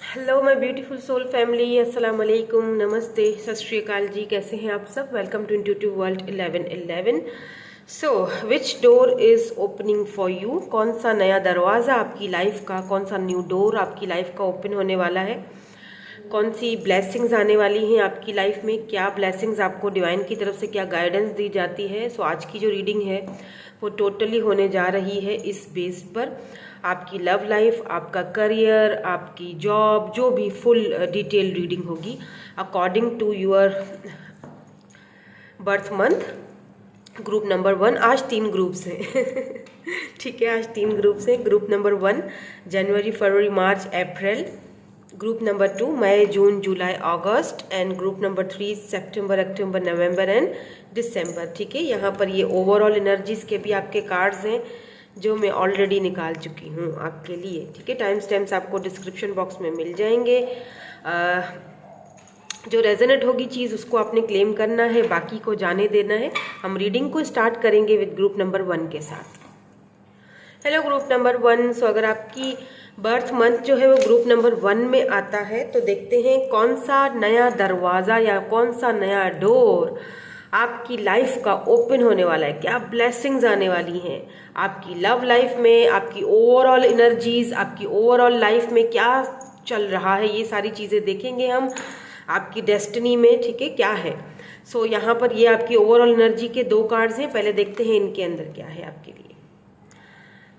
Hello my beautiful soul family, अस्सलाम वालेकुम, नमस्ते, सत श्री अकाल जी। कैसे हैं आप सब? Welcome to intuitive world 1111। So which door is opening for you? कौन सा नया दरवाज़ा आपकी लाइफ का, कौन सा न्यू डोर आपकी लाइफ का ओपन होने वाला है? कौन सी ब्लेसिंग्स आने वाली हैं आपकी लाइफ में? क्या ब्लेसिंग्स आपको डिवाइन की तरफ से क्या गाइडेंस दी जाती है? सो आज की जो रीडिंग है वो टोटली होने जा रही है इस बेस पर। आपकी लव लाइफ, आपका करियर, आपकी जॉब, जो भी फुल डिटेल रीडिंग होगी according to your birth month. Group number 1, आज 3 ग्रुप्स हैं ठीक है, आज 3 ग्रुप्स हैं। ग्रुप नंबर 1 जनवरी, फरवरी, मार्च, अप्रैल। ग्रुप नंबर 2 मई, जून, जुलाई, अगस्त। एंड ग्रुप नंबर 3 सितंबर, अक्टूबर, नवंबर एंड दिसंबर। ठीक है, यहाँ पर ये ओवरऑल एनर्जीज के भी आपके कार्ड्स हैं जो मैं ऑलरेडी निकाल चुकी हूँ आपके लिए। ठीक है, टाइम स्टैम्प्स आपको डिस्क्रिप्शन बॉक्स में मिल जाएंगे। जो रेजोनेट होगी चीज़ उसको आपने क्लेम करना है, बाकी को जाने देना है। हम रीडिंग को स्टार्ट करेंगे विद ग्रुप नंबर 1 के साथ। Hello group number 1। सो अगर आपकी बर्थ मंथ जो है वो ग्रुप नंबर 1 में आता है तो देखते हैं कौन सा नया दरवाज़ा या कौन सा नया डोर आपकी लाइफ का ओपन होने वाला है। क्या ब्लेसिंग्स आने वाली हैं आपकी लव लाइफ में, आपकी ओवरऑल एनर्जीज, आपकी ओवरऑल लाइफ में क्या चल रहा है, ये सारी चीज़ें देखेंगे हम आपकी डेस्टिनी में। ठीक है, क्या है? सो यहाँ पर ये आपकी ओवरऑल एनर्जी के 2 कार्ड्स हैं। पहले देखते हैं इनके अंदर क्या है आपके लिए।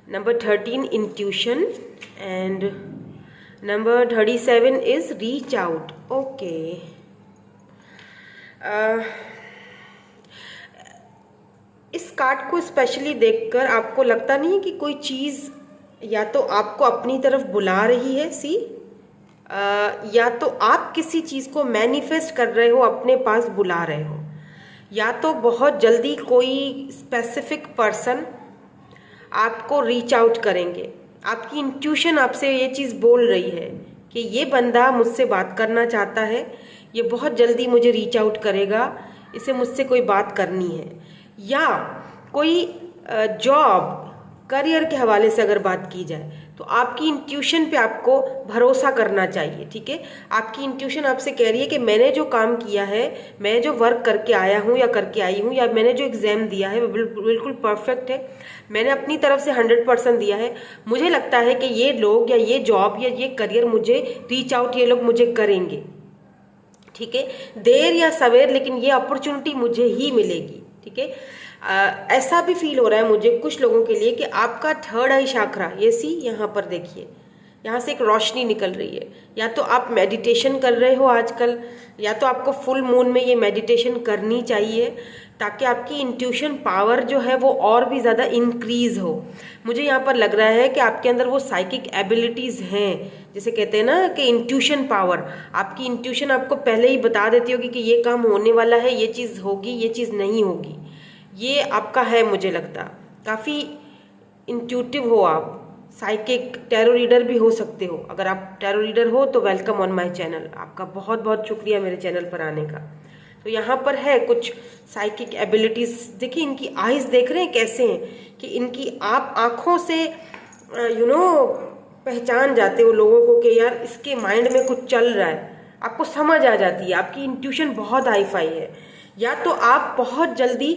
Number 13 intuition and number 37 is reach out. Okay, इस कार्ड को स्पेशली देखकर आपको लगता नहीं है कि कोई चीज़ या तो आपको अपनी तरफ बुला रही है, सी या तो आप किसी चीज़ को मैनिफेस्ट कर रहे हो, अपने पास बुला रहे हो, या तो बहुत जल्दी कोई स्पेसिफिक पर्सन आपको रीच आउट करेंगे। आपकी इंट्यूशन आपसे ये चीज़ बोल रही है कि ये बंदा मुझसे बात करना चाहता है, ये बहुत जल्दी मुझे रीच आउट करेगा, इसे मुझसे कोई बात करनी है। या कोई जॉब, करियर के हवाले से अगर बात की जाए तो आपकी इंट्यूशन पे आपको भरोसा करना चाहिए। ठीक है, आपकी इंट्यूशन आपसे कह रही है कि मैंने जो काम किया है, मैं जो वर्क करके आया हूँ या करके आई हूँ, या मैंने जो एग्ज़ाम दिया है वो बिल्कुल परफेक्ट है, मैंने अपनी तरफ से 100% दिया है। मुझे लगता है कि ये लोग या ये जॉब या ये करियर मुझे रीच आउट ये लोग मुझे करेंगे। ठीक है, देर या सवेर लेकिन ये अपॉर्चुनिटी मुझे ही मिलेगी। ठीक है, ऐसा भी फील हो रहा है मुझे कुछ लोगों के लिए कि आपका थर्ड आई शाखरा, ये सी यहाँ पर देखिए, यहाँ से एक रोशनी निकल रही है। या तो आप मेडिटेशन कर रहे हो आजकल, या तो आपको फुल मून में ये मेडिटेशन करनी चाहिए ताकि आपकी इंट्यूशन पावर जो है वो और भी ज़्यादा इंक्रीज़ हो। मुझे यहाँ पर लग रहा है कि आपके अंदर वो साइकिक एबिलिटीज़ हैं, जैसे कहते हैं ना कि इंट्यूशन पावर। आपकी इंट्यूशन आपको पहले ही बता देती होगी कि ये काम होने वाला है, ये चीज़ होगी, ये चीज़ नहीं होगी। ये आपका है, मुझे लगता काफ़ी इंट्यूटिव हो आप, साइकिक टैरो रीडर भी हो सकते हो। अगर आप टैरो रीडर हो तो वेलकम ऑन माय चैनल, आपका बहुत बहुत शुक्रिया मेरे चैनल पर आने का। तो यहाँ पर है कुछ साइकिक एबिलिटीज़। देखिए इनकी आइज़ देख रहे हैं कैसे हैं कि इनकी आप आँखों से पहचान जाते हो लोगों को कि यार इसके माइंड में कुछ चल रहा है, आपको समझ आ जाती है। आपकी इंट्यूशन बहुत हाई फाई है, या तो आप बहुत जल्दी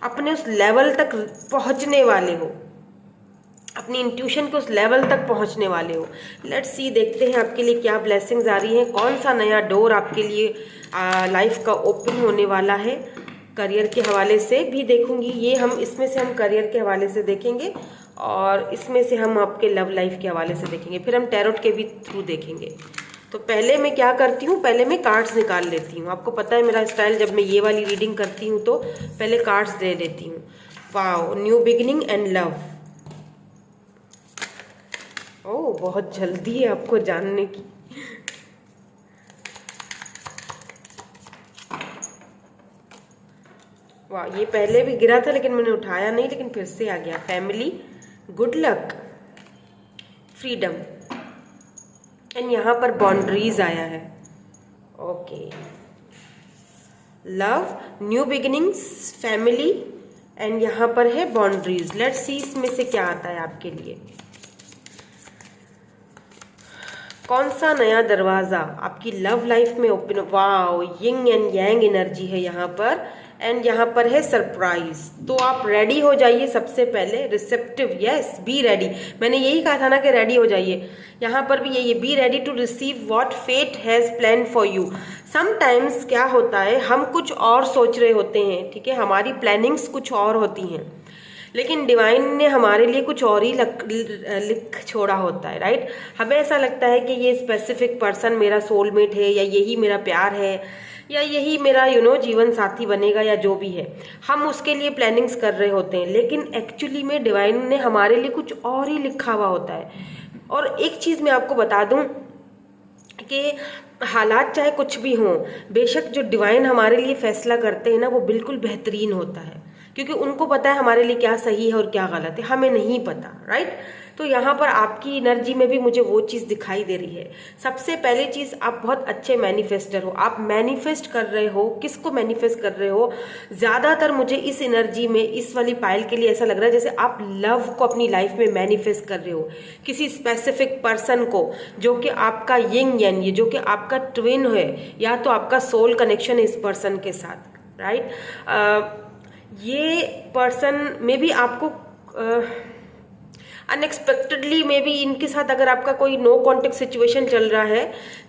अपने उस लेवल तक पहुंचने वाले हो, अपनी इंट्यूशन के उस लेवल तक पहुंचने वाले हो। लेट्स सी, देखते हैं आपके लिए क्या ब्लेसिंग्स आ रही हैं, कौन सा नया डोर आपके लिए लाइफ का ओपन होने वाला है। करियर के हवाले से भी देखूंगी, ये हम इसमें से हम करियर के हवाले से देखेंगे और इसमें से हम आपके लव लाइफ के हवाले से देखेंगे, फिर हम टैरोट के भी थ्रू देखेंगे। तो पहले मैं क्या करती हूँ, पहले मैं कार्ड्स निकाल लेती हूँ। आपको पता है मेरा स्टाइल, जब मैं ये वाली रीडिंग करती हूँ तो पहले कार्ड्स दे देती हूँ। Wow, new beginning and love. Oh, बहुत जल्दी है आपको जानने की। वाह, ये पहले भी गिरा था लेकिन मैंने उठाया नहीं, लेकिन फिर से आ गया। Family, good luck, freedom, and यहाँ पर बाउंड्रीज आया है। Okay, love, new beginnings, family, and यहाँ पर है बाउंड्रीज। लेट्स सी इसमें से क्या आता है आपके लिए। कौन सा नया दरवाज़ा आपकी लव लाइफ में open? Wow, yin and yang energy है यहाँ पर, एंड यहाँ पर है सरप्राइज। तो आप रेडी हो जाइए सबसे पहले, रिसेप्टिव, यस, बी रेडी। मैंने यही कहा था ना कि रेडी हो जाइए। यहाँ पर भी यही, be ready to receive what fate has plan for you. Sometimes क्या होता है, हम कुछ और सोच रहे होते हैं, ठीक है, हमारी प्लानिंग्स कुछ और होती हैं, लेकिन डिवाइन ने हमारे लिए कुछ और ही लिख छोड़ा होता है, राइट। हमें ऐसा लगता है कि ये स्पेसिफिक पर्सन मेरा सोलमेट है, या यही मेरा प्यार है, या यही मेरा जीवन साथी बनेगा, या जो भी है, हम उसके लिए प्लानिंग्स कर रहे होते हैं, लेकिन एक्चुअली में डिवाइन ने हमारे लिए कुछ और ही लिखा हुआ होता है। और एक चीज़ मैं आपको बता दूं कि हालात चाहे कुछ भी हों, बेशक जो डिवाइन हमारे लिए फैसला करते हैं ना, वो बिल्कुल बेहतरीन होता है, क्योंकि उनको पता है हमारे लिए क्या सही है और क्या गलत है, हमें नहीं पता, राइट। तो यहाँ पर आपकी एनर्जी में भी मुझे वो चीज़ दिखाई दे रही है। सबसे पहली चीज़, आप बहुत अच्छे मैनिफेस्टर हो, आप मैनिफेस्ट कर रहे हो। किसको मैनिफेस्ट कर रहे हो? ज़्यादातर मुझे इस एनर्जी में, इस वाली पायल के लिए ऐसा लग रहा है जैसे आप लव को अपनी लाइफ में मैनिफेस्ट कर रहे हो, किसी स्पेसिफिक पर्सन को, जो कि आपका यिंग यान, ये जो कि आपका ट्विन है, या तो आपका सोल कनेक्शन है इस पर्सन के साथ, राइट। ये पर्सन में भी आपको अनएक्सपेक्टेडली में भी इनके साथ अगर आपका कोई नो कॉन्टेक्ट सिचुएशन चल रहा है,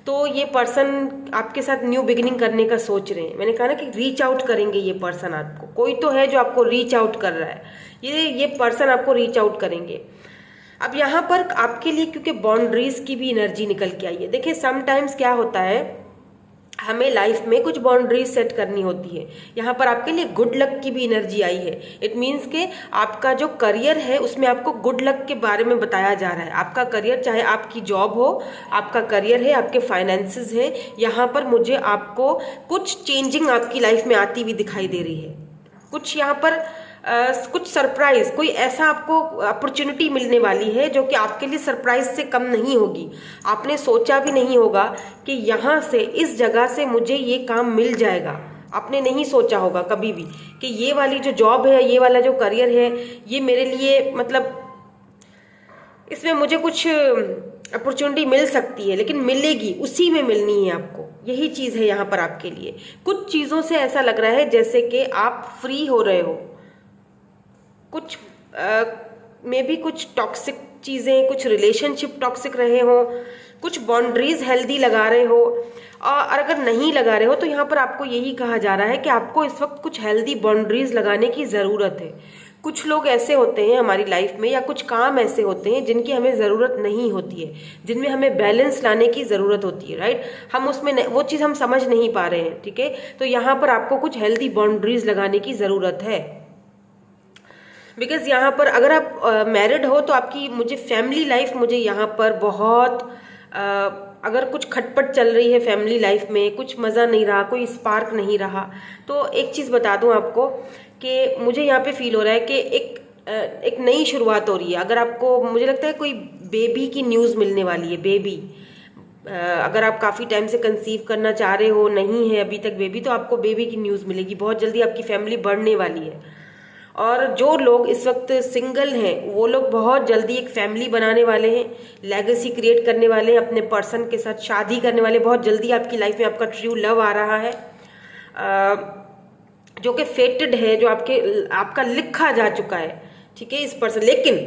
तो ये पर्सन आपके साथ न्यू बिगिनिंग करने का सोच रहे हैं। मैंने कहा ना कि रीच आउट करेंगे ये पर्सन आपको, कोई तो है जो आपको रीच आउट कर रहा है, ये पर्सन आपको रीच आउट करेंगे। अब यहाँ पर आपके लिए क्योंकि बाउंड्रीज की भी एनर्जी निकल के आई है। देखिए, समटाइम्स क्या होता है, हमें लाइफ में कुछ बाउंड्रीज सेट करनी होती है। यहाँ पर आपके लिए गुड लक की भी एनर्जी आई है। इट मीन्स के आपका जो करियर है उसमें आपको गुड लक के बारे में बताया जा रहा है। आपका करियर, चाहे आपकी जॉब हो, आपका करियर है, आपके फाइनेंसेस हैं, यहाँ पर मुझे आपको कुछ चेंजिंग आपकी लाइफ में आती हुई दिखाई दे रही है। कुछ यहाँ पर कुछ सरप्राइज, कोई ऐसा आपको अपॉर्चुनिटी मिलने वाली है जो कि आपके लिए सरप्राइज से कम नहीं होगी। आपने सोचा भी नहीं होगा कि यहाँ से, इस जगह से मुझे ये काम मिल जाएगा। आपने नहीं सोचा होगा कभी भी कि ये वाली जो जॉब है, ये वाला जो करियर है, ये मेरे लिए, मतलब इसमें मुझे कुछ अपॉर्चुनिटी मिल सकती है, लेकिन मिलेगी, उसी में मिलनी है आपको। यही चीज़ है यहाँ पर आपके लिए। कुछ चीज़ों से ऐसा लग रहा है जैसे कि आप फ्री हो रहे हो, कुछ में भी कुछ टॉक्सिक चीज़ें, कुछ रिलेशनशिप टॉक्सिक रहे हो, कुछ बाउंड्रीज हेल्दी लगा रहे हो, और अगर नहीं लगा रहे हो तो यहाँ पर आपको यही कहा जा रहा है कि आपको इस वक्त कुछ हेल्दी बाउंड्रीज लगाने की ज़रूरत है। कुछ लोग ऐसे होते हैं हमारी लाइफ में, या कुछ काम ऐसे होते हैं जिनकी हमें ज़रूरत नहीं होती है, जिनमें हमें बैलेंस लाने की ज़रूरत होती है, राइट। हम उसमें वो चीज़ हम समझ नहीं पा रहे हैं, ठीक है। तो यहाँ पर आपको कुछ हेल्दी बाउंड्रीज लगाने की ज़रूरत है। बिकॉज यहाँ पर अगर आप मैरिड हो तो आपकी, मुझे फैमिली लाइफ, मुझे यहाँ पर बहुत अगर कुछ खटपट चल रही है फैमिली लाइफ में, कुछ मज़ा नहीं रहा, कोई स्पार्क नहीं रहा, तो एक चीज़ बता दूँ आपको कि मुझे यहाँ पे फील हो रहा है कि एक नई शुरुआत हो रही है। अगर आपको, मुझे लगता है कोई बेबी की न्यूज़ मिलने वाली है, बेबी। अगर आप काफ़ी टाइम से कंसीव करना चाह रहे हो, नहीं है अभी तक बेबी, तो आपको बेबी की न्यूज़ मिलेगी। बहुत जल्दी आपकी फैमिली बढ़ने वाली है। और जो लोग इस वक्त सिंगल हैं, वो लोग बहुत जल्दी एक फैमिली बनाने वाले हैं, लेगेसी क्रिएट करने वाले हैं, अपने पर्सन के साथ शादी करने वाले। बहुत जल्दी आपकी लाइफ में आपका ट्रू लव आ रहा है, जो कि फेटेड है, जो आपका लिखा जा चुका है, ठीक है, इस पर्सन। लेकिन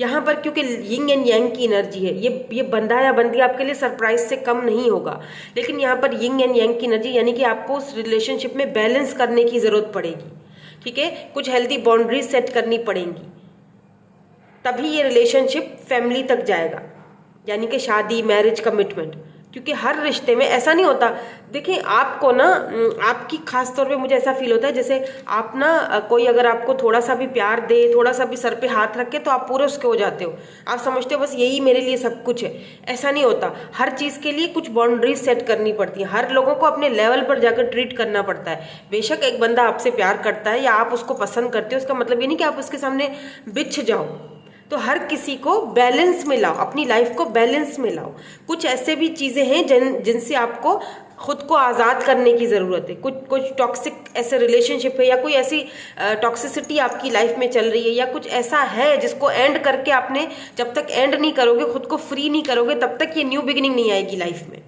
यहाँ पर क्योंकि यिंग एंड यांग की एनर्जी है, ये बंदा या बंदी आपके लिए सरप्राइज से कम नहीं होगा, लेकिन यहाँ पर यिंग एंड यांग की एनर्जी, यानी कि आपको उस रिलेशनशिप में बैलेंस करने की ज़रूरत पड़ेगी, ठीक है। कुछ हेल्दी बाउंड्रीज सेट करनी पड़ेंगी, तभी ये रिलेशनशिप फैमिली तक जाएगा, यानी कि शादी, मैरिज, कमिटमेंट। क्योंकि हर रिश्ते में ऐसा नहीं होता। देखिए, आपको ना, आपकी खास तौर पे मुझे ऐसा फील होता है जैसे आप ना, कोई अगर आपको थोड़ा सा भी प्यार दे, थोड़ा सा भी सर पे हाथ रखे, तो आप पूरे उसके हो जाते हो। आप समझते हो बस यही मेरे लिए सब कुछ है। ऐसा नहीं होता। हर चीज़ के लिए कुछ बाउंड्रीज सेट करनी पड़ती है। हर लोगों को अपने लेवल पर जाकर ट्रीट करना पड़ता है। बेशक एक बंदा आपसे प्यार करता है या आप उसको पसंद करते हो, उसका मतलब ये नहीं कि आप उसके सामने बिछ जाओ। तो हर किसी को बैलेंस में लाओ, अपनी लाइफ को बैलेंस में लाओ। कुछ ऐसे भी चीज़ें हैं जिनसे आपको खुद को आज़ाद करने की ज़रूरत है। कुछ कुछ टॉक्सिक ऐसे रिलेशनशिप है या कोई ऐसी टॉक्सिसिटी आपकी लाइफ में चल रही है या कुछ ऐसा है जिसको एंड करके आपने, जब तक एंड नहीं करोगे, खुद को फ्री नहीं करोगे, तब तक ये न्यू बिगिनिंग नहीं आएगी लाइफ में।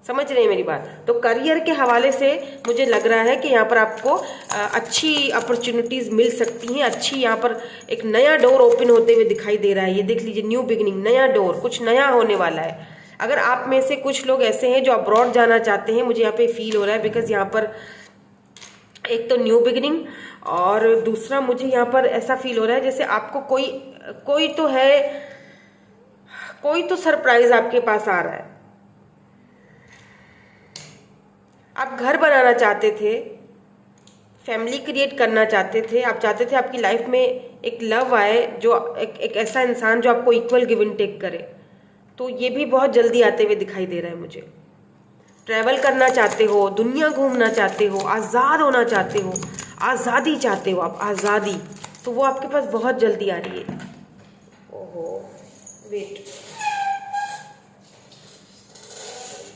समझ रहे हैं मेरी बात? तो करियर के हवाले से मुझे लग रहा है कि यहाँ पर आपको अच्छी अपॉर्चुनिटीज़ मिल सकती हैं। अच्छी यहाँ पर एक नया डोर ओपन होते हुए दिखाई दे रहा है। ये देख लीजिए, न्यू बिगिनिंग, नया डोर, कुछ नया होने वाला है। अगर आप में से कुछ लोग ऐसे हैं जो अब्रॉड जाना चाहते हैं, मुझे यहाँ पे फील हो रहा है, बिकॉज यहाँ पर एक तो न्यू बिगिनिंग और दूसरा मुझे यहाँ पर ऐसा फील हो रहा है जैसे आपको कोई तो है, कोई तो सरप्राइज आपके पास आ रहा है। आप घर बनाना चाहते थे, फैमिली क्रिएट करना चाहते थे, आप चाहते थे आपकी लाइफ में एक लव आए, जो एक ऐसा इंसान जो आपको इक्वल गिव एंड टेक करे, तो ये भी बहुत जल्दी आते हुए दिखाई दे रहा है मुझे। ट्रैवल करना चाहते हो, दुनिया घूमना चाहते हो, आज़ाद होना चाहते हो, आज़ादी चाहते हो आप, आज़ादी, तो वो आपके पास बहुत जल्दी आ रही है। ओहो, वेट,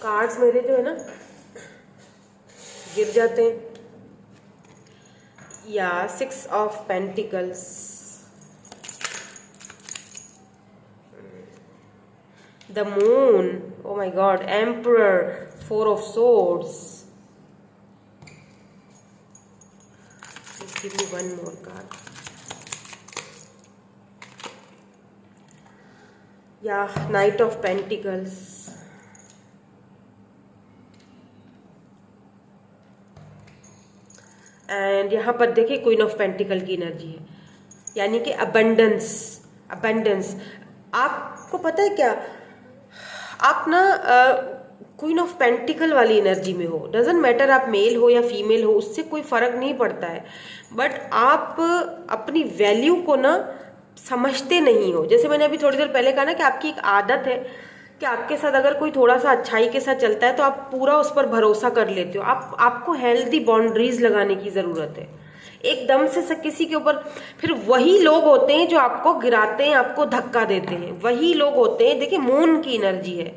कार्ड्स मेरे जो है ना गिर जाते हैं। या 6 of pentacles, the moon, oh my God, emperor, 4 of swords. Please give me one more card. Yeah, Knight of Pentacles. And यहाँ पर देखिए क्वीन ऑफ पेंटिकल की एनर्जी है, यानी कि अबंडेंस, अबंडेंस। आपको पता है क्या, आप ना क्वीन ऑफ पेंटिकल वाली एनर्जी में हो। डजेंट मैटर आप मेल हो या फीमेल हो, उससे कोई फर्क नहीं पड़ता है, बट आप अपनी वैल्यू को ना समझते नहीं हो। जैसे मैंने अभी थोड़ी देर पहले कहा ना कि आपकी एक आदत है कि आपके साथ अगर कोई थोड़ा सा अच्छाई के साथ चलता है तो आप पूरा उस पर भरोसा कर लेते हो। आपको हेल्दी बाउंड्रीज लगाने की ज़रूरत है। एकदम से किसी के ऊपर, फिर वही लोग होते हैं जो आपको गिराते हैं, आपको धक्का देते हैं, वही लोग होते हैं। देखिए, मून की एनर्जी है,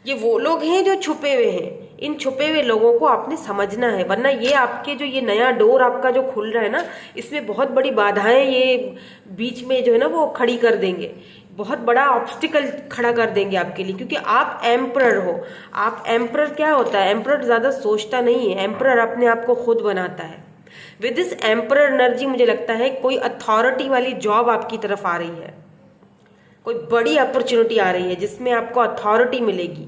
ये वो लोग हैं जो छुपे हुए हैं। इन छुपे हुए लोगों को आपने समझना है, वरना ये आपके जो ये नया डोर आपका जो खुल रहा है ना, इसमें बहुत बड़ी बाधाएं ये बीच में जो है ना वो खड़ी कर देंगे, बहुत बड़ा ऑब्स्टिकल खड़ा कर देंगे आपके लिए, क्योंकि आप एम्परर हो। आप एम्परर क्या होता है, एम्परर ज़्यादा सोचता नहीं है, एम्परर अपने आप को खुद बनाता है। विद दिस एम्परर एनर्जी मुझे लगता है कोई अथॉरिटी वाली जॉब आपकी तरफ आ रही है, कोई बड़ी अपॉर्चुनिटी आ रही है जिसमें आपको अथॉरिटी मिलेगी,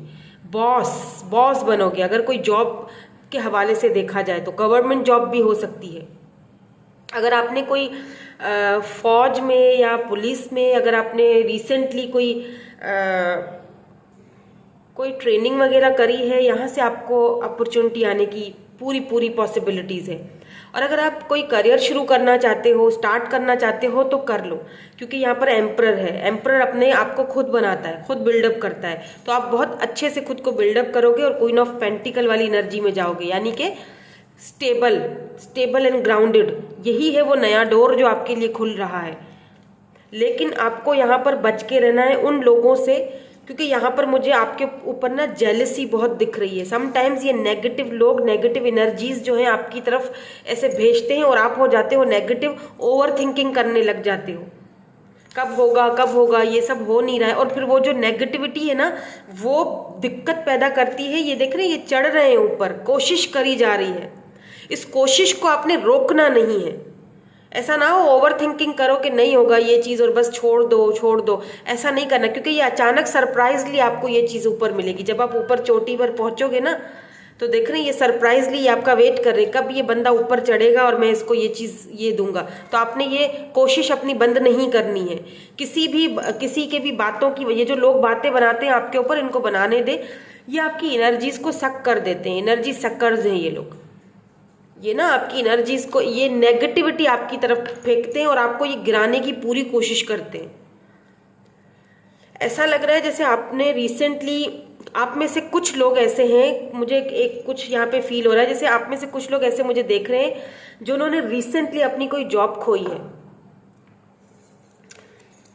बॉस बनोगे। अगर कोई जॉब के हवाले से देखा जाए तो गवर्नमेंट जॉब भी हो सकती है। अगर आपने कोई फौज में या पुलिस में, अगर आपने रिसेंटली कोई ट्रेनिंग वगैरह करी है, यहाँ से आपको अपॉर्चुनिटी आने की पूरी पॉसिबिलिटीज़ है। और अगर आप कोई करियर शुरू करना चाहते हो, स्टार्ट करना चाहते हो, तो कर लो, क्योंकि यहाँ पर एम्परर है। एम्परर अपने आप को खुद बनाता है, खुद बिल्डअप करता है, तो आप बहुत अच्छे से खुद को बिल्डअप करोगे और क्वीन ऑफ पेंटिकल वाली एनर्जी में जाओगे, यानी कि स्टेबल एंड ग्राउंडेड। यही है वो नया डोर जो आपके लिए खुल रहा है। लेकिन आपको यहाँ पर बच के रहना है उन लोगों से, क्योंकि यहाँ पर मुझे आपके ऊपर ना जेलसी बहुत दिख रही है। समटाइम्स ये नेगेटिव लोग, नेगेटिव एनर्जीज जो हैं आपकी तरफ ऐसे भेजते हैं और आप हो जाते हो नेगेटिव, ओवर थिंकिंग करने लग जाते हो, कब होगा, ये सब हो नहीं रहा है। और फिर वो जो नेगेटिविटी है ना, वो दिक्कत पैदा करती है। ये देख रहे हैं, ये चढ़ रहे हैं ऊपर, कोशिश करी जा रही है, इस कोशिश को आपने रोकना नहीं है। ऐसा ना हो ओवर थिंकिंग करो कि नहीं होगा ये चीज़ और बस छोड़ दो, ऐसा नहीं करना, क्योंकि ये अचानक सरप्राइजली आपको ये चीज़ ऊपर मिलेगी। जब आप ऊपर चोटी पर पहुंचोगे ना, तो देख रहे हैं ये सरप्राइजली आपका वेट कर रहे हैं, कब ये बंदा ऊपर चढ़ेगा और मैं इसको ये चीज़ ये दूंगा। तो आपने ये कोशिश अपनी बंद नहीं करनी है। किसी के भी बातों की, ये जो लोग बातें बनाते हैं आपके ऊपर, इनको बनाने दे। ये आपकी एनर्जीज को सक कर देते हैं, एनर्जी सक्कर्स हैं ये लोग। ये ना आपकी एनर्जीज को, ये नेगेटिविटी आपकी तरफ फेंकते हैं और आपको ये गिराने की पूरी कोशिश करते हैं। ऐसा लग रहा है जैसे आपने रिसेंटली, आप में से कुछ लोग ऐसे हैं, मुझे एक कुछ यहाँ पे फील हो रहा है जैसे आप में से कुछ लोग ऐसे मुझे देख रहे हैं जिन्होंने रिसेंटली अपनी कोई जॉब खोई है,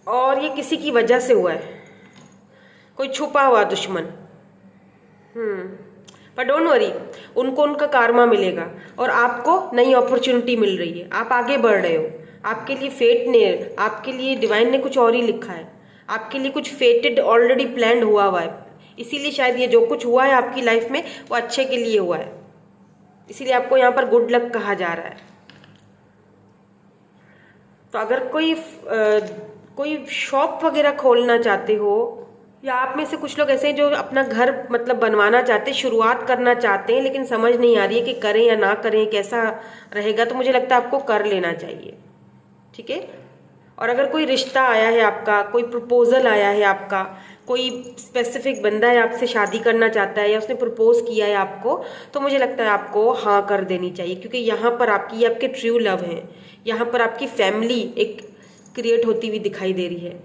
और ये किसी की वजह से हुआ है, कोई छुपा हुआ दुश्मन। पर डोंट वरी, उनको उनका कार्मा मिलेगा और आपको नई अपॉर्चुनिटी मिल रही है, आप आगे बढ़ रहे हो। आपके लिए फेट ने, आपके लिए डिवाइन ने कुछ और ही लिखा है, आपके लिए कुछ फेटेड ऑलरेडी प्लान हुआ है। इसीलिए शायद ये जो कुछ हुआ है आपकी लाइफ में वो अच्छे के लिए हुआ है, इसीलिए आपको यहाँ पर गुड लक कहा जा रहा है। तो अगर कोई शॉप वगैरह खोलना चाहते हो, या आप में से कुछ लोग ऐसे हैं जो अपना घर मतलब बनवाना चाहते हैं, शुरुआत करना चाहते हैं, लेकिन समझ नहीं आ रही है कि करें या ना करें, कैसा रहेगा, तो मुझे लगता है आपको कर लेना चाहिए। ठीक है। और अगर कोई रिश्ता आया है आपका, कोई प्रपोजल आया है आपका, कोई स्पेसिफिक बंदा है आपसे शादी करना चाहता है या उसने प्रपोज किया है आपको, तो मुझे लगता है आपको हाँ कर देनी चाहिए, क्योंकि यहाँ पर आपके ट्रू लव हैं, यहाँ पर आपकी फैमिली एक क्रिएट होती हुई दिखाई दे रही है।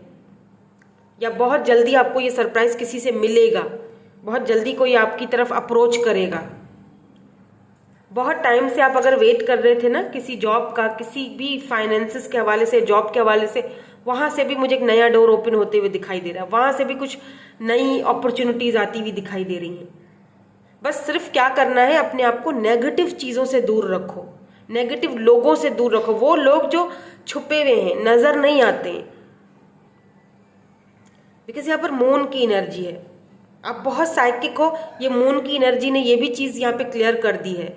या बहुत जल्दी आपको ये सरप्राइज किसी से मिलेगा, बहुत जल्दी कोई आपकी तरफ अप्रोच करेगा। बहुत टाइम से आप अगर वेट कर रहे थे ना किसी जॉब का, किसी भी फाइनेंसेस के हवाले से, जॉब के हवाले से, वहां से भी मुझे एक नया डोर ओपन होते हुए दिखाई दे रहा है, वहां से भी कुछ नई अपॉर्चुनिटीज आती हुई दिखाई दे रही हैं। बस सिर्फ क्या करना है, अपने आप को नेगेटिव चीजों से दूर रखो, नेगेटिव लोगों से दूर रखो, वो लोग जो छुपे हुए हैं, नजर नहीं आते हैं। बिकॉज यहाँ पर मून की एनर्जी है, आप बहुत साइकिक हो, ये मून की एनर्जी ने ये भी चीज यहाँ पे क्लियर कर दी है।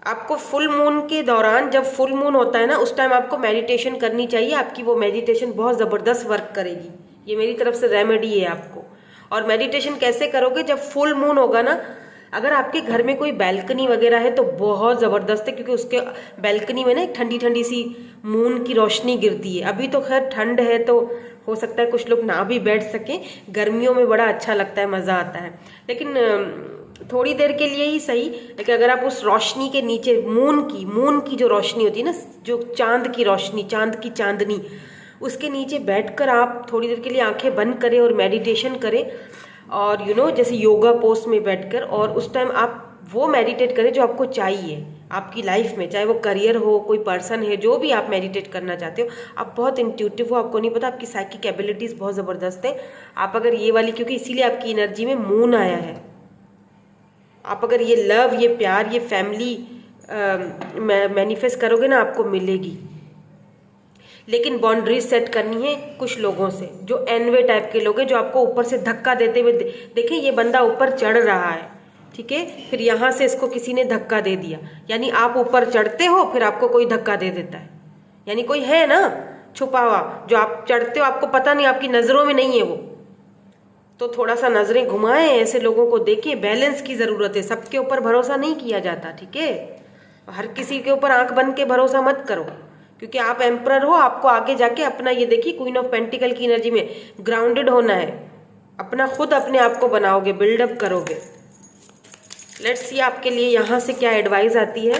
आपको फुल मून के दौरान, जब फुल मून होता है ना, उस टाइम आपको मेडिटेशन करनी चाहिए, आपकी वो मेडिटेशन बहुत ज़बरदस्त वर्क करेगी। ये मेरी तरफ से रेमेडी है आपको। और मेडिटेशन कैसे करोगे, जब फुल मून होगा ना, अगर आपके घर में कोई बैल्कनी वगैरह है तो बहुत ज़बरदस्त है, क्योंकि उसके बैल्कनी में ना एक ठंडी ठंडी सी मून की रोशनी गिरती है। अभी तो खैर ठंड है तो हो सकता है कुछ लोग ना भी बैठ सकें, गर्मियों में बड़ा अच्छा लगता है, मज़ा आता है, लेकिन थोड़ी देर के लिए ही सही। लेकिन अगर आप उस रोशनी के नीचे, मून की जो रोशनी होती है ना, जो चांद की रोशनी, चांद की चांदनी, उसके नीचे बैठकर आप थोड़ी देर के लिए आंखें बंद करें और मेडिटेशन करें, और जैसे योगा पोस्ट में बैठकर, और उस टाइम आप वो मेडिटेट करें जो आपको चाहिए आपकी लाइफ में, चाहे वो करियर हो, कोई पर्सन है, जो भी आप मेडिटेट करना चाहते हो। आप बहुत इंट्यूटिव हो, आपको नहीं पता, आपकी साइकिक एबिलिटीज़ बहुत ज़बरदस्त है। आप अगर ये वाली, क्योंकि इसीलिए आपकी एनर्जी में मून आया है, आप अगर ये लव, ये प्यार, ये फैमिली मैनिफेस्ट करोगे ना, आपको मिलेगी। लेकिन बाउंड्रीज सेट करनी है कुछ लोगों से, जो एनवे टाइप के लोग हैं, जो आपको ऊपर से धक्का देते हुए देखें, ये बंदा ऊपर चढ़ रहा है, ठीक है, फिर यहाँ से इसको किसी ने धक्का दे दिया, यानी आप ऊपर चढ़ते हो, फिर आपको कोई धक्का दे देता है, यानी कोई है ना छुपा हुआ, जो आप चढ़ते हो, आपको पता नहीं, आपकी नज़रों में नहीं है वो, तो थोड़ा सा नजरें घुमाएं, ऐसे लोगों को देखें। बैलेंस की ज़रूरत है, सबके ऊपर भरोसा नहीं किया जाता, ठीक है। हर किसी के ऊपर आंख बंद के भरोसा मत करो, क्योंकि आप एम्परर हो, आपको आगे जाके अपना, ये देखिए क्वीन ऑफ पेंटिकल की एनर्जी में ग्राउंडेड होना है, अपना खुद अपने आप को बनाओगे, बिल्डअप करोगे। लेट्स सी आपके लिए यहाँ से क्या एडवाइस आती है।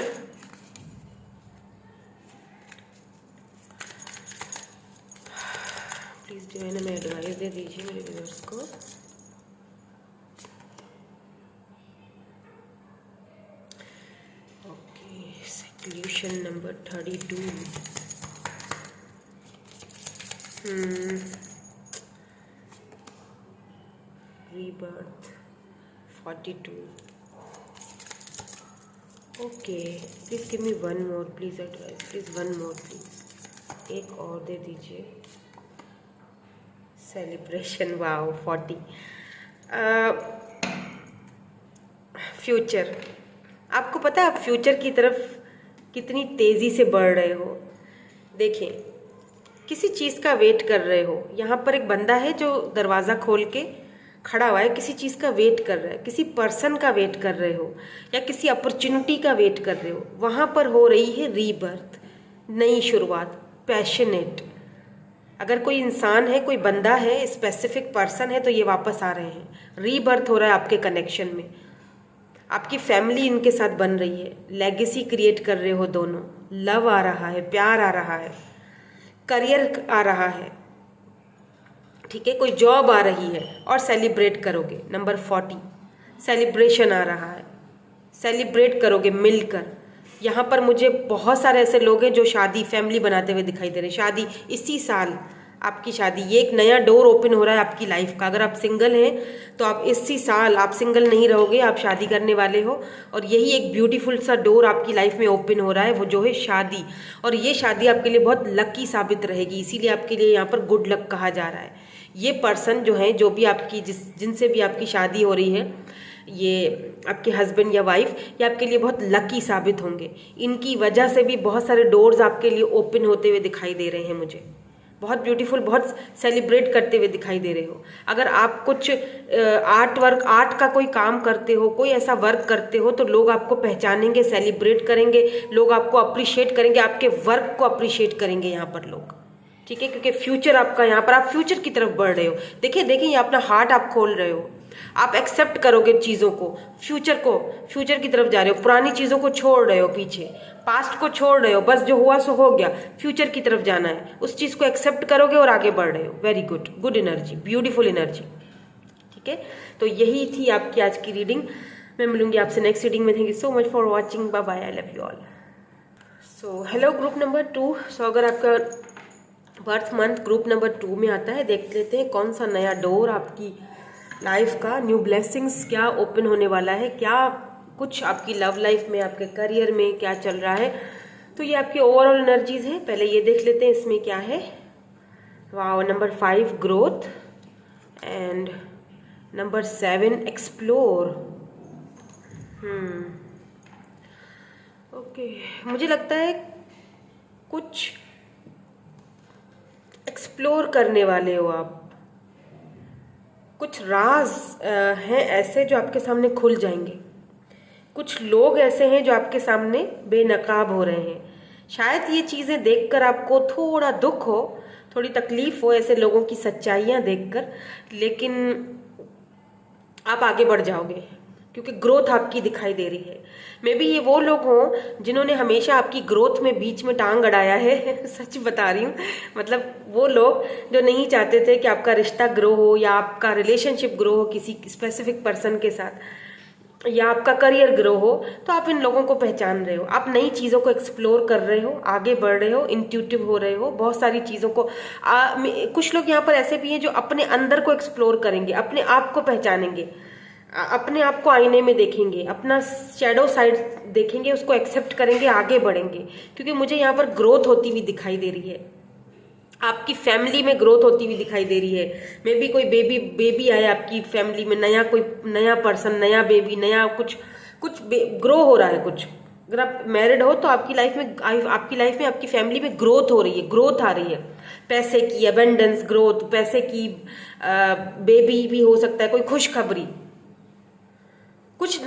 प्लीज डिवाइन हमें एडवाइस दे दीजिए मेरे व्यूअर्स को। Solution number 32. Rebirth 42. Okay, please give me one more, please advice, please one more, please. एक और दे दीजिए। Celebration, wow, 40. फ्यूचर, आपको पता है आप फ्यूचर की तरफ कितनी तेज़ी से बढ़ रहे हो। देखिए, किसी चीज़ का वेट कर रहे हो, यहाँ पर एक बंदा है जो दरवाज़ा खोल के खड़ा हुआ है, किसी चीज़ का वेट कर रहा है, किसी पर्सन का वेट कर रहे हो, या किसी अपॉर्चुनिटी का वेट कर रहे हो। वहाँ पर हो रही है रीबर्थ, नई शुरुआत, पैशनेट। अगर कोई इंसान है, कोई बंदा है, स्पेसिफिक पर्सन है, तो ये वापस आ रहे हैं, रीबर्थ हो रहा है आपके कनेक्शन में। आपकी फैमिली इनके साथ बन रही है, लेगेसी क्रिएट कर रहे हो दोनों, लव आ रहा है, प्यार आ रहा है, करियर आ रहा है, ठीक है, कोई जॉब आ रही है, और सेलिब्रेट करोगे। नंबर 40, सेलिब्रेशन आ रहा है, सेलिब्रेट करोगे मिलकर। यहाँ पर मुझे बहुत सारे ऐसे लोग हैं जो शादी, फैमिली बनाते हुए दिखाई दे रहे हैं। शादी इसी साल आपकी शादी, ये एक नया डोर ओपन हो रहा है आपकी लाइफ का। अगर आप सिंगल हैं तो आप इसी साल आप सिंगल नहीं रहोगे, आप शादी करने वाले हो, और यही एक ब्यूटीफुल सा डोर आपकी लाइफ में ओपन हो रहा है, वो जो है शादी। और ये शादी आपके लिए बहुत लकी साबित रहेगी, इसीलिए आपके लिए यहाँ पर गुड लक कहा जा रहा है। ये पर्सन जो है, जो भी आपकी जिनसे भी आपकी शादी हो रही है, ये आपके हस्बैंड या वाइफ, ये आपके लिए बहुत लकी साबित होंगे। इनकी वजह से भी बहुत सारे डोर्स आपके लिए ओपन होते हुए दिखाई दे रहे हैं मुझे, बहुत ब्यूटीफुल, बहुत सेलिब्रेट करते हुए दिखाई दे रहे हो। अगर आप कुछ आर्ट का कोई काम करते हो, कोई ऐसा वर्क करते हो, तो लोग आपको पहचानेंगे, सेलिब्रेट करेंगे, लोग आपको अप्रिशिएट करेंगे, आपके वर्क को अप्रिशिएट करेंगे यहाँ पर लोग, ठीक है। क्योंकि फ्यूचर आपका, यहाँ पर आप फ्यूचर की तरफ बढ़ रहे हो। देखिए देखिए, ये अपना हार्ट आप खोल रहे हो, आप एक्सेप्ट करोगे चीज़ों को, फ्यूचर की तरफ जा रहे हो, पुरानी चीज़ों को छोड़ रहे हो, पीछे पास्ट को छोड़ रहे हो, बस जो हुआ सो हो गया, फ्यूचर की तरफ जाना है, उस चीज़ को एक्सेप्ट करोगे और आगे बढ़ रहे हो। Very good, good energy, beautiful energy, ठीक है। तो यही थी आपकी आज की रीडिंग। मैं मिलूंगी आपसे नेक्स्ट रीडिंग में। Thank you so much for watching, bye bye, I love you all. So hello group number 2। So अगर आपका बर्थ मंथ ग्रुप नंबर 2 में आता है, देख लेते हैं कौन सा नया डोर आपकी लाइफ का, न्यू ब्लेसिंग्स क्या ओपन होने वाला है, क्या कुछ आपकी लव लाइफ में, आपके करियर में क्या चल रहा है। तो ये आपकी ओवरऑल एनर्जीज है, पहले ये देख लेते हैं इसमें क्या है। Wow, number 5 growth and number 7 explore. Okay, मुझे लगता है कुछ एक्सप्लोर करने वाले हो आप, कुछ राज हैं ऐसे जो आपके सामने खुल जाएंगे, कुछ लोग ऐसे हैं जो आपके सामने बेनकाब हो रहे हैं। शायद ये चीज़ें देखकर आपको थोड़ा दुख हो, थोड़ी तकलीफ हो ऐसे लोगों की सच्चाइयाँ देखकर, लेकिन आप आगे बढ़ जाओगे क्योंकि ग्रोथ आपकी दिखाई दे रही है। मे बी ये वो लोग हों जिन्होंने हमेशा आपकी ग्रोथ में बीच में टांग अड़ाया है सच बता रही हूँ, मतलब वो लोग जो नहीं चाहते थे कि आपका रिश्ता ग्रो हो या आपका रिलेशनशिप ग्रो हो किसी स्पेसिफिक पर्सन के साथ, या आपका करियर ग्रो हो। तो आप इन लोगों को पहचान रहे हो, आप नई चीज़ों को एक्सप्लोर कर रहे हो, आगे बढ़ रहे हो, इंट्यूटिव हो रहे हो, बहुत सारी चीज़ों को कुछ लोग यहाँ पर ऐसे भी हैं जो अपने अंदर को एक्सप्लोर करेंगे, अपने आप को पहचानेंगे, अपने आप को आईने में देखेंगे, अपना शैडो साइड देखेंगे, उसको एक्सेप्ट करेंगे, आगे बढ़ेंगे। क्योंकि मुझे यहाँ पर ग्रोथ होती हुई दिखाई दे रही है, आपकी फैमिली में ग्रोथ होती हुई दिखाई दे रही है। मे बी कोई बेबी आए आपकी फैमिली में, नया कोई नया पर्सन, नया बेबी, नया कुछ ग्रो हो रहा है कुछ। अगर आप मैरिड हो तो आपकी लाइफ में आपकी फैमिली में ग्रोथ हो रही है, ग्रोथ आ रही है, पैसे की अबेंडेंस ग्रोथ, पैसे की बेबी भी हो सकता है, कोई खुशखबरी, कुछ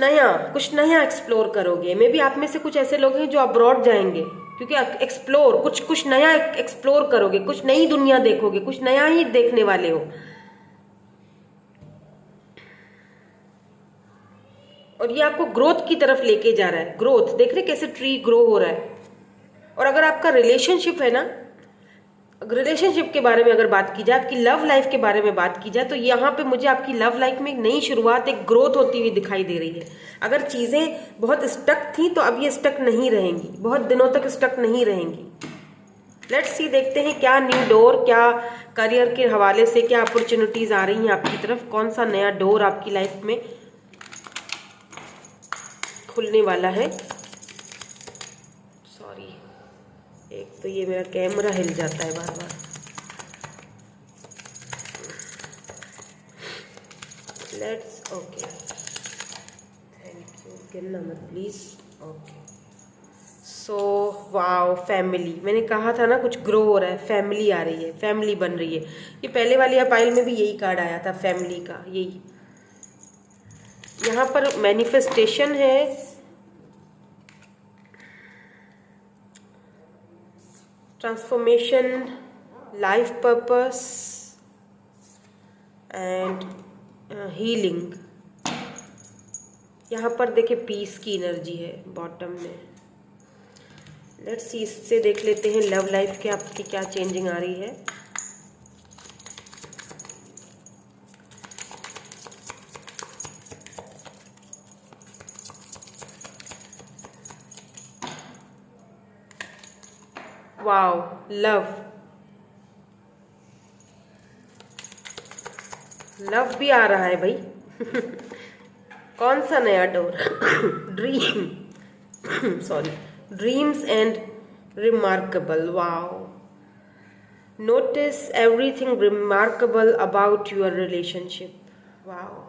नया एक्सप्लोर करोगे। मे बी आप में से कुछ ऐसे लोग हैं जो अब्रॉड जाएंगे, क्योंकि एक्सप्लोर कुछ नया एक्सप्लोर करोगे, कुछ नई दुनिया देखोगे, कुछ नया ही देखने वाले हो। और ये आपको ग्रोथ की तरफ लेके जा रहा है। ग्रोथ देख रहे कैसे ट्री ग्रो हो रहा है। और अगर आपका रिलेशनशिप है ना, रिलेशनशिप के बारे में अगर बात की जाए, आपकी लव लाइफ के बारे में बात की जाए, तो यहाँ पे मुझे आपकी लव लाइफ में एक नई शुरुआत, एक ग्रोथ होती हुई दिखाई दे रही है। अगर चीज़ें बहुत स्टक थी तो अब ये स्टक नहीं रहेंगी, बहुत दिनों तक स्टक नहीं रहेंगी। लेट्स सी, देखते हैं क्या न्यू डोर, क्या करियर के हवाले से क्या अपॉर्चुनिटीज आ रही हैं आपकी तरफ, कौन सा नया डोर आपकी लाइफ में खुलने वाला है। सॉरी, एक तो ये मेरा कैमरा हिल जाता है बार बार। लेट्स ओके, थैंक यू, गिरना मत please. Okay, so wow, family, मैंने कहा था ना कुछ ग्रो हो रहा है, फैमिली आ रही है, फैमिली बन रही है। ये पहले वाली पाइल में भी यही कार्ड आया था, फैमिली का। यही यहाँ पर मैनिफेस्टेशन है, transformation, life purpose and healing. यहाँ पर देखिए पीस की एनर्जी है बॉटम में। लेट्स सी, इससे देख लेते हैं लव लाइफ के आपकी क्या चेंजिंग आ रही है। वाओ, लव, लव भी आ रहा है भाई। कौन सा नया door? Dream sorry, dreams and remarkable. Wow, notice everything remarkable about your relationship. Wow,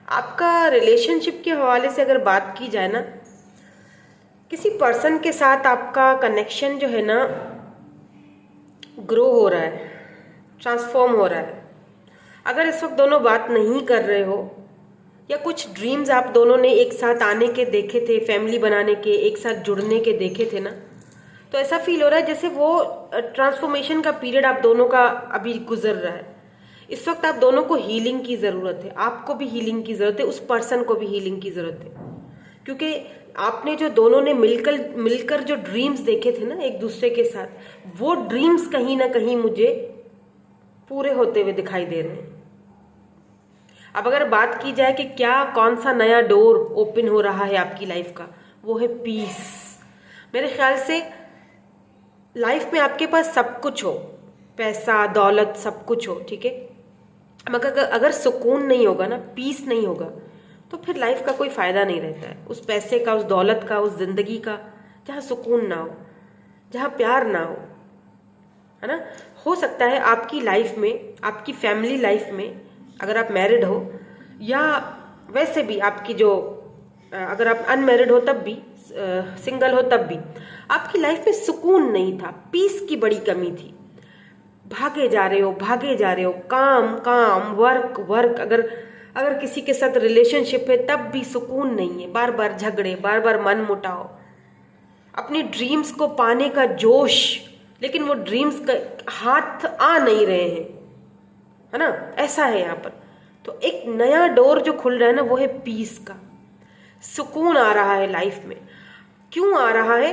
आपका रिलेशनशिप के हवाले से अगर बात की जाए ना, किसी पर्सन के साथ आपका कनेक्शन जो है ना ग्रो हो रहा है, ट्रांसफॉर्म हो रहा है। अगर इस वक्त दोनों बात नहीं कर रहे हो, या कुछ ड्रीम्स आप दोनों ने एक साथ आने के देखे थे, फैमिली बनाने के, एक साथ जुड़ने के देखे थे ना, तो ऐसा फील हो रहा है जैसे वो ट्रांसफॉर्मेशन का पीरियड आप दोनों का अभी गुजर रहा है। इस वक्त आप दोनों को हीलिंग की ज़रूरत है, आपको भी हीलिंग की ज़रूरत है, उस पर्सन को भी हीलिंग की ज़रूरत है। क्योंकि आपने जो दोनों ने मिलकर जो ड्रीम्स देखे थे ना एक दूसरे के साथ, वो ड्रीम्स कहीं ना कहीं मुझे पूरे होते हुए दिखाई दे रहे हैं। अब अगर बात की जाए कि क्या कौन सा नया डोर ओपन हो रहा है आपकी लाइफ का, वो है पीस। मेरे ख्याल से लाइफ में आपके पास सब कुछ हो, पैसा दौलत सब कुछ हो, ठीक है, मगर अगर सुकून नहीं होगा ना, पीस नहीं होगा, तो फिर लाइफ का कोई फायदा नहीं रहता है। उस पैसे का, उस दौलत का, उस जिंदगी का, जहाँ सुकून ना हो, जहाँ प्यार ना हो, है ना। हो सकता है आपकी लाइफ में, आपकी फैमिली लाइफ में, अगर आप मैरिड हो या वैसे भी आपकी जो अगर आप अनमैरिड हो तब भी, सिंगल हो तब भी, आपकी लाइफ में सुकून नहीं था, पीस की बड़ी कमी थी। भागे जा रहे हो, काम काम, वर्क वर्क। अगर किसी के साथ रिलेशनशिप है तब भी सुकून नहीं है, बार बार झगड़े, बार बार मन मुटाव, अपनी ड्रीम्स को पाने का जोश, लेकिन वो ड्रीम्स का हाथ आ नहीं रहे हैं, है ना, ऐसा है यहाँ पर। तो एक नया डोर जो खुल रहा है ना, वो है पीस का। सुकून आ रहा है लाइफ में। क्यों आ रहा है,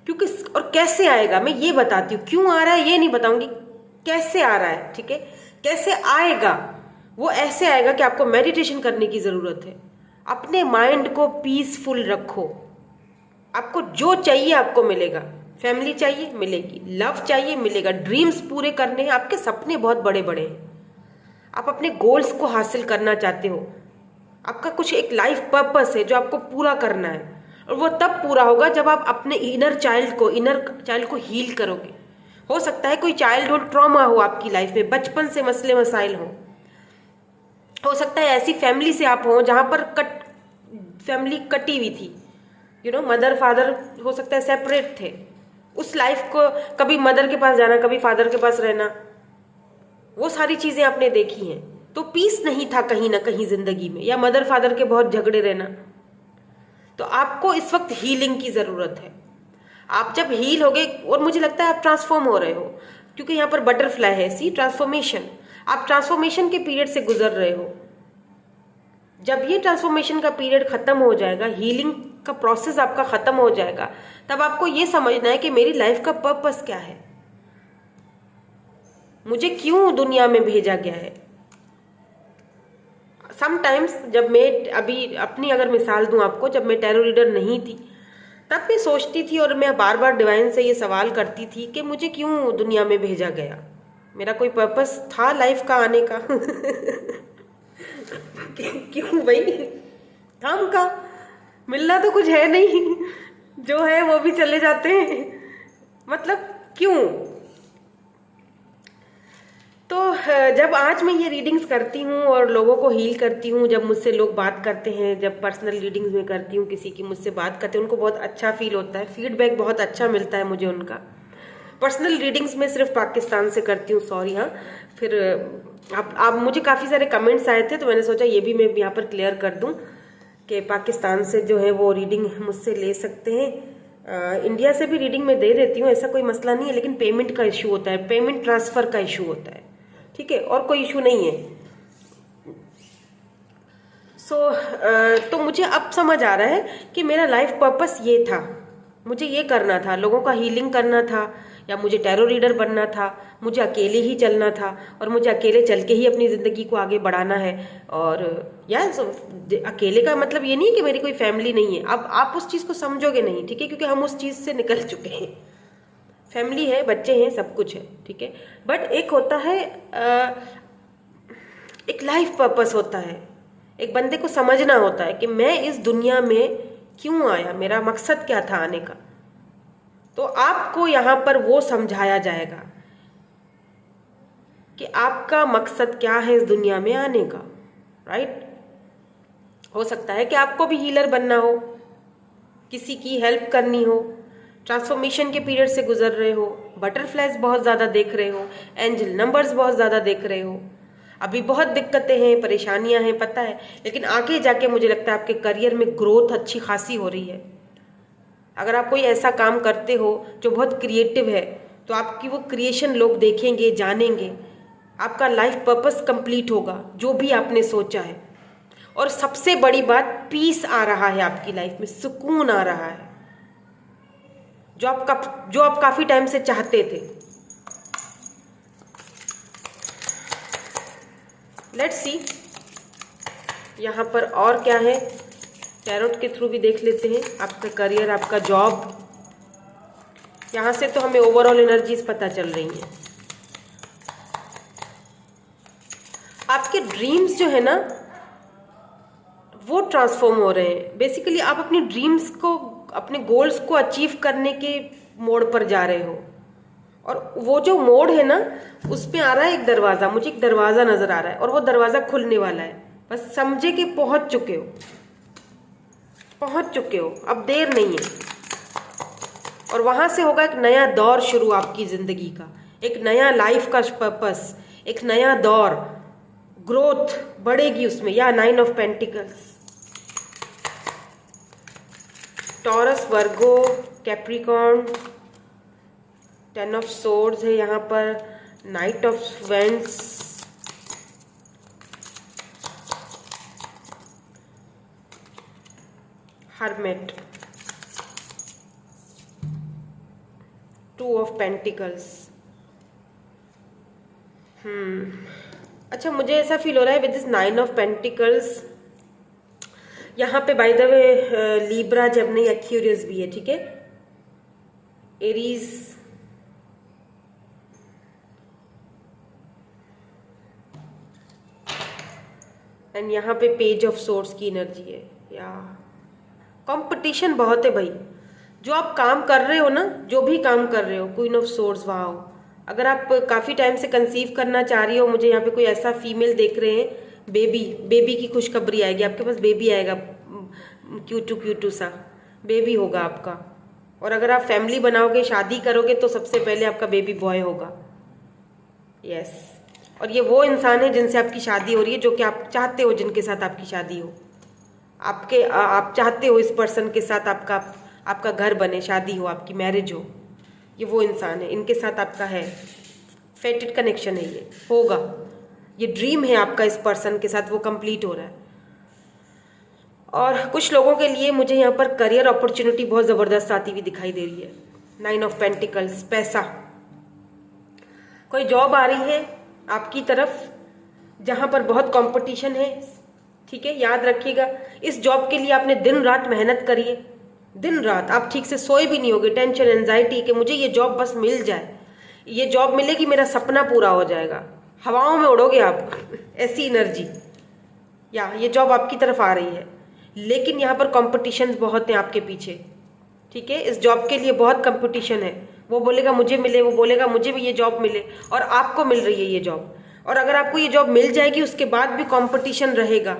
क्योंकि, और कैसे आएगा मैं ये बताती हूँ। क्यों आ रहा है ये नहीं बताऊंगी, कैसे आ रहा है, ठीक है। कैसे आएगा, वो ऐसे आएगा कि आपको मेडिटेशन करने की जरूरत है। अपने माइंड को पीसफुल रखो, आपको जो चाहिए आपको मिलेगा। फैमिली चाहिए, मिलेगी। लव चाहिए, मिलेगा। ड्रीम्स पूरे करने हैं, आपके सपने बहुत बड़े बड़े हैं, आप अपने गोल्स को हासिल करना चाहते हो, आपका कुछ एक लाइफ पर्पस है जो आपको पूरा करना है, और वो तब पूरा होगा जब आप अपने इनर चाइल्ड को हील करोगे। हो सकता है कोई चाइल्डहुड ट्रॉमा हो आपकी लाइफ में, बचपन से मसले मसाइल हो सकता है ऐसी फैमिली से आप हो जहां पर फैमिली कटी हुई थी, मदर फादर हो सकता है सेपरेट थे। उस लाइफ को कभी मदर के पास जाना, कभी फादर के पास रहना, वो सारी चीजें आपने देखी हैं। तो पीस नहीं था कहीं ना कहीं जिंदगी में, या मदर फादर के बहुत झगड़े रहना। तो आपको इस वक्त हीलिंग की जरूरत है। आप जब हील हो गए, और मुझे लगता है आप ट्रांसफॉर्म हो रहे हो, क्योंकि यहाँ पर बटरफ्लाई है, सी, ट्रांसफॉर्मेशन। आप ट्रांसफॉर्मेशन के पीरियड से गुजर रहे हो। जब ये ट्रांसफॉर्मेशन का पीरियड खत्म हो जाएगा, हीलिंग का प्रोसेस आपका खत्म हो जाएगा, तब आपको ये समझना है कि मेरी लाइफ का पर्पस क्या है, मुझे क्यों दुनिया में भेजा गया है। समटाइम्स जब मैं, अभी अपनी अगर मिसाल दूं आपको, जब मैं टैरो रीडर नहीं थी तब मैं सोचती थी, और मैं बार बार डिवाइन से ये सवाल करती थी कि मुझे क्यों दुनिया में भेजा गया, मेरा कोई पर्पस था लाइफ का आने का। क्यों भाई, काम का मिलना तो कुछ है नहीं, जो है वो भी चले जाते हैं, मतलब क्यों। तो जब आज मैं ये रीडिंग्स करती हूँ और लोगों को हील करती हूँ, जब मुझसे लोग बात करते हैं, जब पर्सनल रीडिंग्स में करती हूँ, किसी की मुझसे बात करते हैं, उनको बहुत अच्छा फील होता है, फीडबैक बहुत अच्छा मिलता है मुझे उनका। पर्सनल रीडिंग्स में सिर्फ पाकिस्तान से करती हूँ, सॉरी। हाँ, फिर आप मुझे काफ़ी सारे कमेंट्स आए थे, तो मैंने सोचा ये भी मैं यहाँ पर क्लियर कर दूँ कि पाकिस्तान से जो है वो रीडिंग मुझसे ले सकते हैं। इंडिया से भी रीडिंग मैं दे देती हूँ, ऐसा कोई मसला नहीं है, लेकिन पेमेंट का इशू होता है, पेमेंट ट्रांसफ़र का इशू होता है, ठीक है, और कोई इशू नहीं है। तो मुझे अब समझ आ रहा है कि मेरा लाइफ पर्पस ये था, मुझे ये करना था, लोगों का हीलिंग करना था, या मुझे टैरो रीडर बनना था, मुझे अकेले ही चलना था, और मुझे अकेले चल के ही अपनी ज़िंदगी को आगे बढ़ाना है। और अकेले का मतलब ये नहीं कि मेरी कोई फैमिली नहीं है, अब आप उस चीज़ को समझोगे नहीं, ठीक है, क्योंकि हम उस चीज़ से निकल चुके हैं। फैमिली है, बच्चे हैं, सब कुछ है, ठीक है, बट एक होता है एक लाइफ पर्पस होता है, एक बंदे को समझना होता है कि मैं इस दुनिया में क्यों आया, मेरा मकसद क्या था आने का। तो आपको यहाँ पर वो समझाया जाएगा कि आपका मकसद क्या है इस दुनिया में आने का, राइट। हो सकता है कि आपको भी हीलर बनना हो, किसी की हेल्प करनी हो, ट्रांसफॉर्मेशन के पीरियड से गुजर रहे हो, बटरफ्लाइज बहुत ज़्यादा देख रहे हो, एंजल नंबर्स बहुत ज़्यादा देख रहे हो, अभी बहुत दिक्कतें हैं, परेशानियां हैं, पता है, लेकिन आगे जाके मुझे लगता है आपके करियर में ग्रोथ अच्छी खासी हो रही है। अगर आप कोई ऐसा काम करते हो जो बहुत क्रिएटिव है तो आपकी वो क्रिएशन लोग देखेंगे, जानेंगे, आपका लाइफ पर्पस कंप्लीट होगा जो भी आपने सोचा है। और सबसे बड़ी बात, पीस आ रहा है आपकी लाइफ में, सुकून आ रहा है, जो आप काफी टाइम से चाहते थे। लेट्स सी यहाँ पर और क्या है, टैरोट के थ्रू भी देख लेते हैं। आपका करियर, आपका जॉब, यहाँ से तो हमें ओवरऑल एनर्जीज पता चल रही हैं। आपके ड्रीम्स जो है ना वो ट्रांसफॉर्म हो रहे हैं। बेसिकली आप अपनी ड्रीम्स को, अपने गोल्स को अचीव करने के मोड पर जा रहे हो, और वो जो मोड है ना उसमें आ रहा है एक दरवाज़ा, मुझे एक दरवाज़ा नज़र आ रहा है और वो दरवाज़ा खुलने वाला है। बस समझे कि पहुंच चुके हो, अब देर नहीं है। और वहाँ से होगा एक नया दौर शुरू आपकी ज़िंदगी का, एक नया लाइफ का पर्पस, एक नया दौर, ग्रोथ बढ़ेगी उसमें। या 9 of pentacles, taurus, Virgo, Capricorn, 10 of swords है यहाँ पर, night of vents, hermit, 2 of pentacles. अच्छा, मुझे ऐसा फील हो रहा है विद दिस 9 ऑफ पेंटिकल्स, यहाँ पे by the way Libra, Gemini, Aquarius भी है, ठीक है, एरीज, एंड यहाँ पे पेज ऑफ सोर्ड्स की एनर्जी है। या कंपटीशन बहुत है भाई, जो आप काम कर रहे हो ना, जो भी काम कर रहे हो, क्वीन ऑफ सोर्ड्स वहाँ हो। अगर आप काफ़ी टाइम से कंसीव करना चाह रही हो, मुझे यहाँ पे कोई ऐसा फीमेल देख रहे हैं, बेबी की खुशखबरी आएगी, आपके पास बेबी आएगा, क्यूटू सा बेबी होगा आपका। और अगर आप फैमिली बनाओगे, शादी करोगे, तो सबसे पहले आपका बेबी बॉय होगा। यस, और ये वो इंसान है जिनसे आपकी शादी हो रही है, जो कि आप चाहते हो जिनके साथ आपकी शादी हो, आप चाहते हो इस पर्सन के साथ आपका घर बने, शादी हो, आपकी मैरिज हो। ये वो इंसान है, इनके साथ आपका है, फेटेड कनेक्शन है, ये होगा, ये ड्रीम है आपका इस पर्सन के साथ, वो कंप्लीट हो रहा है। और कुछ लोगों के लिए मुझे यहाँ पर करियर अपॉर्चुनिटी बहुत ज़बरदस्त आती हुई दिखाई दे रही है। 9 ऑफ पेंटिकल्स, पैसा, कोई जॉब आ रही है आपकी तरफ जहाँ पर बहुत कंपटीशन है, ठीक है। याद रखिएगा, इस जॉब के लिए आपने दिन रात मेहनत करी है, दिन रात आप ठीक से सोए भी नहीं होगे, टेंशन, एंजाइटी कि मुझे ये जॉब बस मिल जाए, ये जॉब मिलेगी, मेरा सपना पूरा हो जाएगा, हवाओं में उड़ोगे आप ऐसी एनर्जी। या ये जॉब आपकी तरफ आ रही है, लेकिन यहाँ पर कॉम्पिटिशन बहुत हैं आपके पीछे, ठीक है। इस जॉब के लिए बहुत कंपटीशन है, वो बोलेगा मुझे मिले, वो बोलेगा मुझे भी ये जॉब मिले, और आपको मिल रही है ये जॉब। और अगर आपको ये जॉब मिल जाएगी, उसके बाद भी कंपटीशन रहेगा,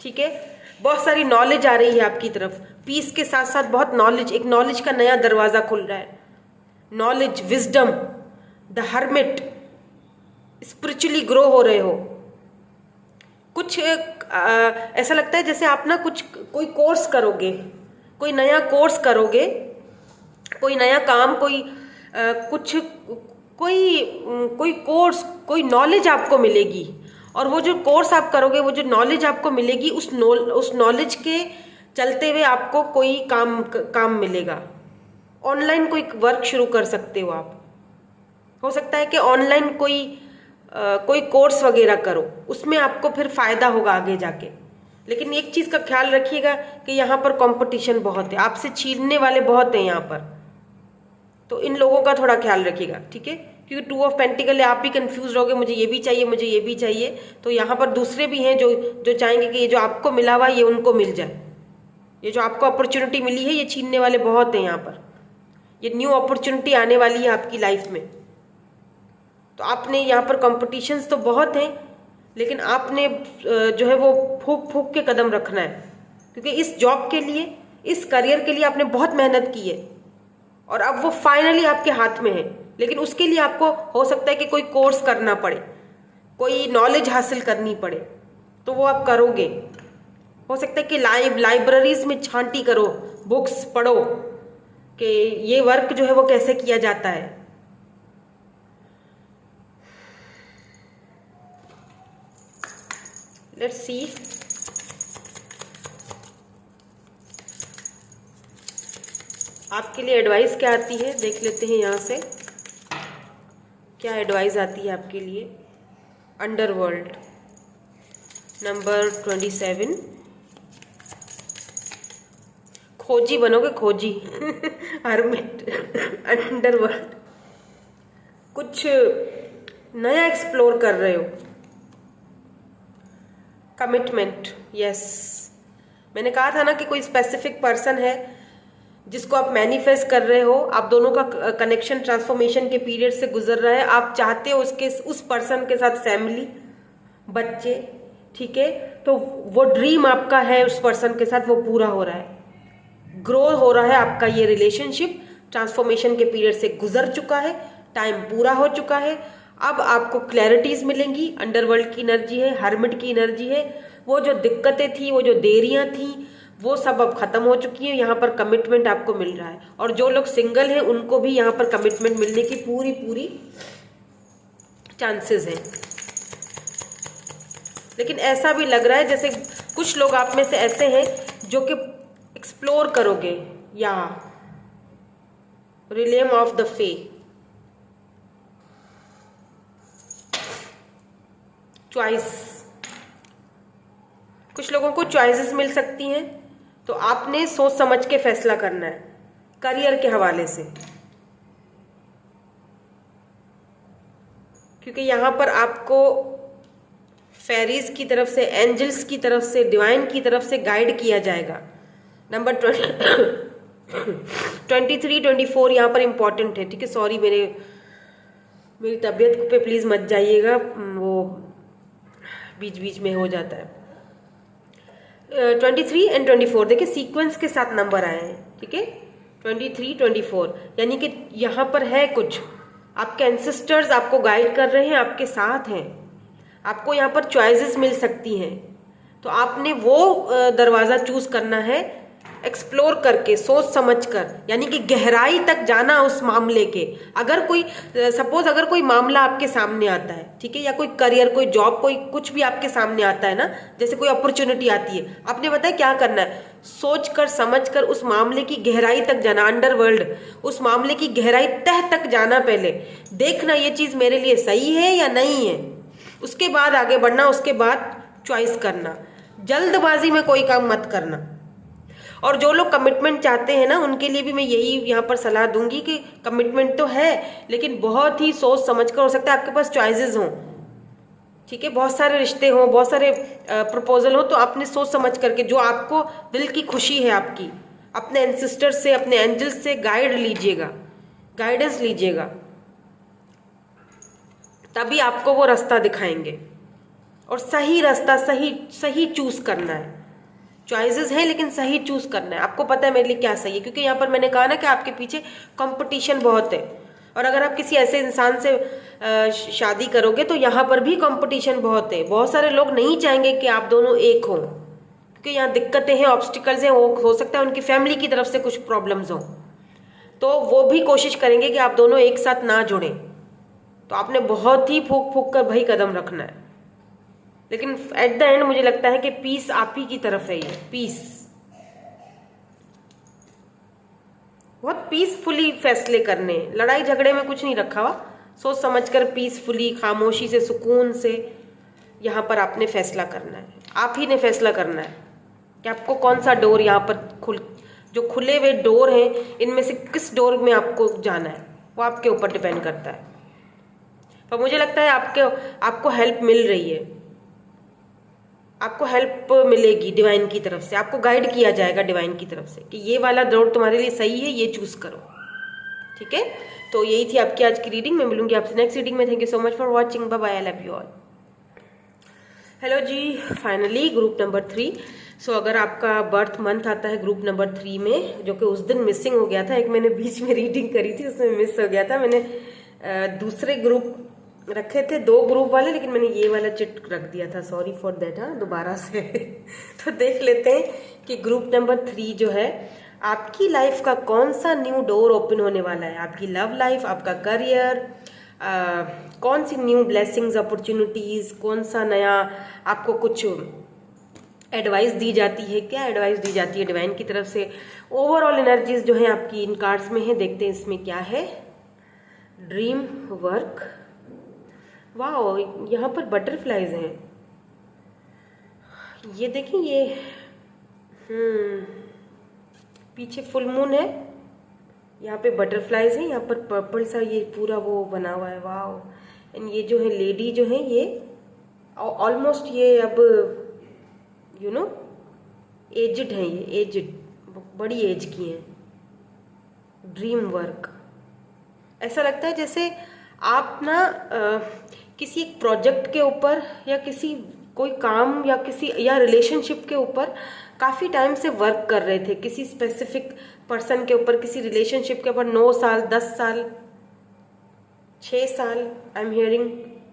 ठीक है। बहुत सारी नॉलेज आ रही है आपकी तरफ, पीस के साथ साथ बहुत नॉलेज, एक नॉलेज का नया दरवाजा खुल रहा है, knowledge, wisdom, the hermit, spiritually grow हो रहे हो। कुछ ऐसा लगता है जैसे आप ना कोई कोर्स करोगे, कोई नया कोर्स करोगे, कोई नया काम, कोई कोर्स, कोई नॉलेज आपको मिलेगी, और वो जो कोर्स आप करोगे, वो जो नॉलेज आपको मिलेगी, उस नॉलेज के चलते हुए आपको कोई काम मिलेगा। ऑनलाइन कोई वर्क शुरू कर सकते हो आप, हो सकता है कि ऑनलाइन कोई कोर्स वगैरह करो, उसमें आपको फिर फ़ायदा होगा आगे जाके। लेकिन एक चीज़ का ख्याल रखिएगा कि यहाँ पर कंपटीशन बहुत है, आपसे छीनने वाले बहुत हैं यहाँ पर, तो इन लोगों का थोड़ा ख्याल रखिएगा, ठीक है। क्योंकि 2 ऑफ पेंटिकल है, आप भी कंफ्यूज रहोगे, मुझे ये भी चाहिए, मुझे ये भी चाहिए। तो यहाँ पर दूसरे भी हैं जो चाहेंगे कि ये जो आपको मिला हुआ ये उनको मिल जाए। ये जो आपको अपॉर्चुनिटी मिली है ये छीनने वाले बहुत हैं यहाँ पर। ये न्यू अपॉर्चुनिटी आने वाली है आपकी लाइफ में। तो आपने यहाँ पर कॉम्पिटिशन्स तो बहुत हैं, लेकिन आपने जो है वो फूंक फूंक के कदम रखना है, क्योंकि इस जॉब के लिए, इस करियर के लिए आपने बहुत मेहनत की है और अब वो फाइनली आपके हाथ में है। लेकिन उसके लिए आपको हो सकता है कि कोई कोर्स करना पड़े, कोई नॉलेज हासिल करनी पड़े, तो वो आप करोगे। हो सकता है कि लाइब्रेरीज में छांटी करो, बुक्स पढ़ो कि ये वर्क जो है वो कैसे किया जाता है। लेट्स सी, आपके लिए एडवाइस क्या आती है, देख लेते हैं यहाँ से क्या एडवाइस आती है आपके लिए। अंडरवर्ल्ड नंबर 27, खोजी बनोगे, खोजी हरमिट अंडरवर्ल्ड, कुछ नया एक्सप्लोर कर रहे हो। कमिटमेंट, यस, मैंने कहा था ना कि कोई स्पेसिफिक पर्सन है जिसको आप मैनिफेस्ट कर रहे हो। आप दोनों का कनेक्शन ट्रांसफॉर्मेशन के पीरियड से गुजर रहा है। आप चाहते हो उस पर्सन के साथ फैमिली, बच्चे, ठीक है। तो वो ड्रीम आपका है उस पर्सन के साथ, वो पूरा हो रहा है, ग्रो हो रहा है आपका ये रिलेशनशिप। ट्रांसफॉर्मेशन के पीरियड से गुजर चुका है, टाइम पूरा हो चुका है। अब आपको क्लैरिटीज मिलेंगी। अंडरवर्ल्ड की एनर्जी है, हर्मिट की एनर्जी है। वो जो दिक्कतें थी, वो जो देरियां थी, वो सब अब खत्म हो चुकी है। यहाँ पर कमिटमेंट आपको मिल रहा है, और जो लोग सिंगल हैं उनको भी यहाँ पर कमिटमेंट मिलने की पूरी चांसेस हैं। लेकिन ऐसा भी लग रहा है जैसे कुछ लोग आप में से ऐसे हैं जो कि एक्सप्लोर करोगे, या रिलेम ऑफ द फे, चॉइस, कुछ लोगों को चॉइसेस मिल सकती हैं। तो आपने सोच समझ के फैसला करना है करियर के हवाले से, क्योंकि यहां पर आपको फेरीज की तरफ से, एंजल्स की तरफ से, डिवाइन की तरफ से गाइड किया जाएगा। नंबर 23, 24 यहाँ पर इंपॉर्टेंट है, ठीक है। सॉरी, मेरी तबीयत पे प्लीज़ मत जाइएगा, वो बीच बीच में हो जाता है। 23 एंड 24 देखिए सीक्वेंस के साथ नंबर आए हैं, ठीक है। 23, 24 यानी कि यहाँ पर है कुछ, आपके एंसेस्टर्स आपको गाइड कर रहे हैं, आपके साथ हैं। आपको यहाँ पर चॉइसेस मिल सकती हैं, तो आपने वो दरवाज़ा चूज करना है, एक्सप्लोर करके, सोच समझ कर, यानी कि गहराई तक जाना उस मामले के। अगर कोई सपोज अगर कोई मामला आपके सामने आता है, ठीक है, या कोई करियर, कोई जॉब, कोई कुछ भी आपके सामने आता है ना, जैसे कोई अपॉर्चुनिटी आती है, आपने बताया क्या करना है, सोच कर समझ कर उस मामले की गहराई तक जाना। अंडरवर्ल्ड, उस मामले की गहराई तह तक जाना, पहले देखना ये चीज़ मेरे लिए सही है या नहीं है, उसके बाद आगे बढ़ना, उसके बाद चॉइस करना। जल्दबाजी में कोई काम मत करना। और जो लोग कमिटमेंट चाहते हैं ना, उनके लिए भी मैं यही यहाँ पर सलाह दूंगी कि कमिटमेंट तो है, लेकिन बहुत ही सोच समझ कर, हो सकता है आपके पास चॉइसेस हों, ठीक है, बहुत सारे रिश्ते हों, बहुत सारे प्रपोजल हो, तो आपने सोच समझ करके जो आपको दिल की खुशी है आपकी, अपने एंसेस्टर से, अपने एंजल्स से गाइड लीजिएगा, गाइडेंस लीजिएगा, तभी आपको वो रास्ता दिखाएंगे। और सही रास्ता, सही चूज करना है। चॉइसेस है लेकिन सही चूज करना है। आपको पता है मेरे लिए क्या सही है, क्योंकि यहाँ पर मैंने कहा ना कि आपके पीछे कंपटीशन बहुत है। और अगर आप किसी ऐसे इंसान से शादी करोगे तो यहाँ पर भी कंपटीशन बहुत है। बहुत सारे लोग नहीं चाहेंगे कि आप दोनों एक हों, क्योंकि यहाँ दिक्कतें हैं, ऑब्स्टिकल्स हैं, हो सकता है उनकी फैमिली की तरफ से कुछ प्रॉब्लम्स हों, तो वो भी कोशिश करेंगे कि आप दोनों एक साथ ना जुड़ें। तो आपने बहुत ही फूक फूक कर भाई कदम रखना है। लेकिन एट द एंड मुझे लगता है कि पीस आप ही की तरफ है। ये पीस, बहुत पीसफुली फैसले करने, लड़ाई झगड़े में कुछ नहीं रखा हुआ, सोच समझकर पीसफुली, खामोशी से, सुकून से यहाँ पर आपने फैसला करना है। आप ही ने फैसला करना है कि आपको कौन सा डोर यहाँ पर जो खुले हुए डोर हैं, इनमें से किस डोर में आपको जाना है, वो आपके ऊपर डिपेंड करता है। पर मुझे लगता है आपको हेल्प मिल रही है, आपको हेल्प मिलेगी डिवाइन की तरफ से, आपको गाइड किया जाएगा डिवाइन की तरफ से कि ये वाला डोर तुम्हारे लिए सही है, ये चूज करो। ठीक है, तो यही थी आपकी आज की रीडिंग। मैं मिलूंगी आपसे नेक्स्ट रीडिंग में। Thank you so much for watching, bye bye, I love you all. Hello जी, फाइनली ग्रुप नंबर 3। सो अगर आपका बर्थ मंथ आता है ग्रुप नंबर 3 में, जो कि उस दिन मिसिंग हो गया था, एक मैंने बीच में रीडिंग करी थी उसमें मिस हो गया था, मैंने दूसरे ग्रुप रखे थे 2 ग्रुप वाले, लेकिन मैंने ये वाला चिट रख दिया था, सॉरी फॉर दैट। हाँ, दोबारा से तो देख लेते हैं कि ग्रुप नंबर 3 जो है आपकी लाइफ का कौन सा न्यू डोर ओपन होने वाला है। आपकी लव लाइफ, आपका करियर, कौन सी न्यू ब्लेसिंग्स, अपॉर्चुनिटीज, कौन सा नया आपको कुछ एडवाइस दी जाती है, क्या एडवाइस दी जाती है डिवाइन की तरफ से। ओवरऑल एनर्जीज जो है आपकी इन कार्ड्स में है, देखते हैं इसमें क्या है। ड्रीम वर्क, वाह, यहाँ पर बटरफ्लाइज हैं, ये देखें, ये पीछे फुल मून है, यहाँ पे बटरफ्लाइज हैं, यहाँ पर पर्पल सा ये पूरा वो बना हुआ है, वाह। एंड ये जो है लेडी जो है ये ऑलमोस्ट ये अब यू नो एजड है, ये एजड, बड़ी एज की है। ड्रीम वर्क, ऐसा लगता है जैसे आप ना किसी एक प्रोजेक्ट के ऊपर या किसी कोई काम या किसी या रिलेशनशिप के ऊपर काफ़ी टाइम से वर्क कर रहे थे, किसी स्पेसिफिक पर्सन के ऊपर, किसी रिलेशनशिप के ऊपर 9 साल, 10 साल, 6 साल, आई एम हियरिंग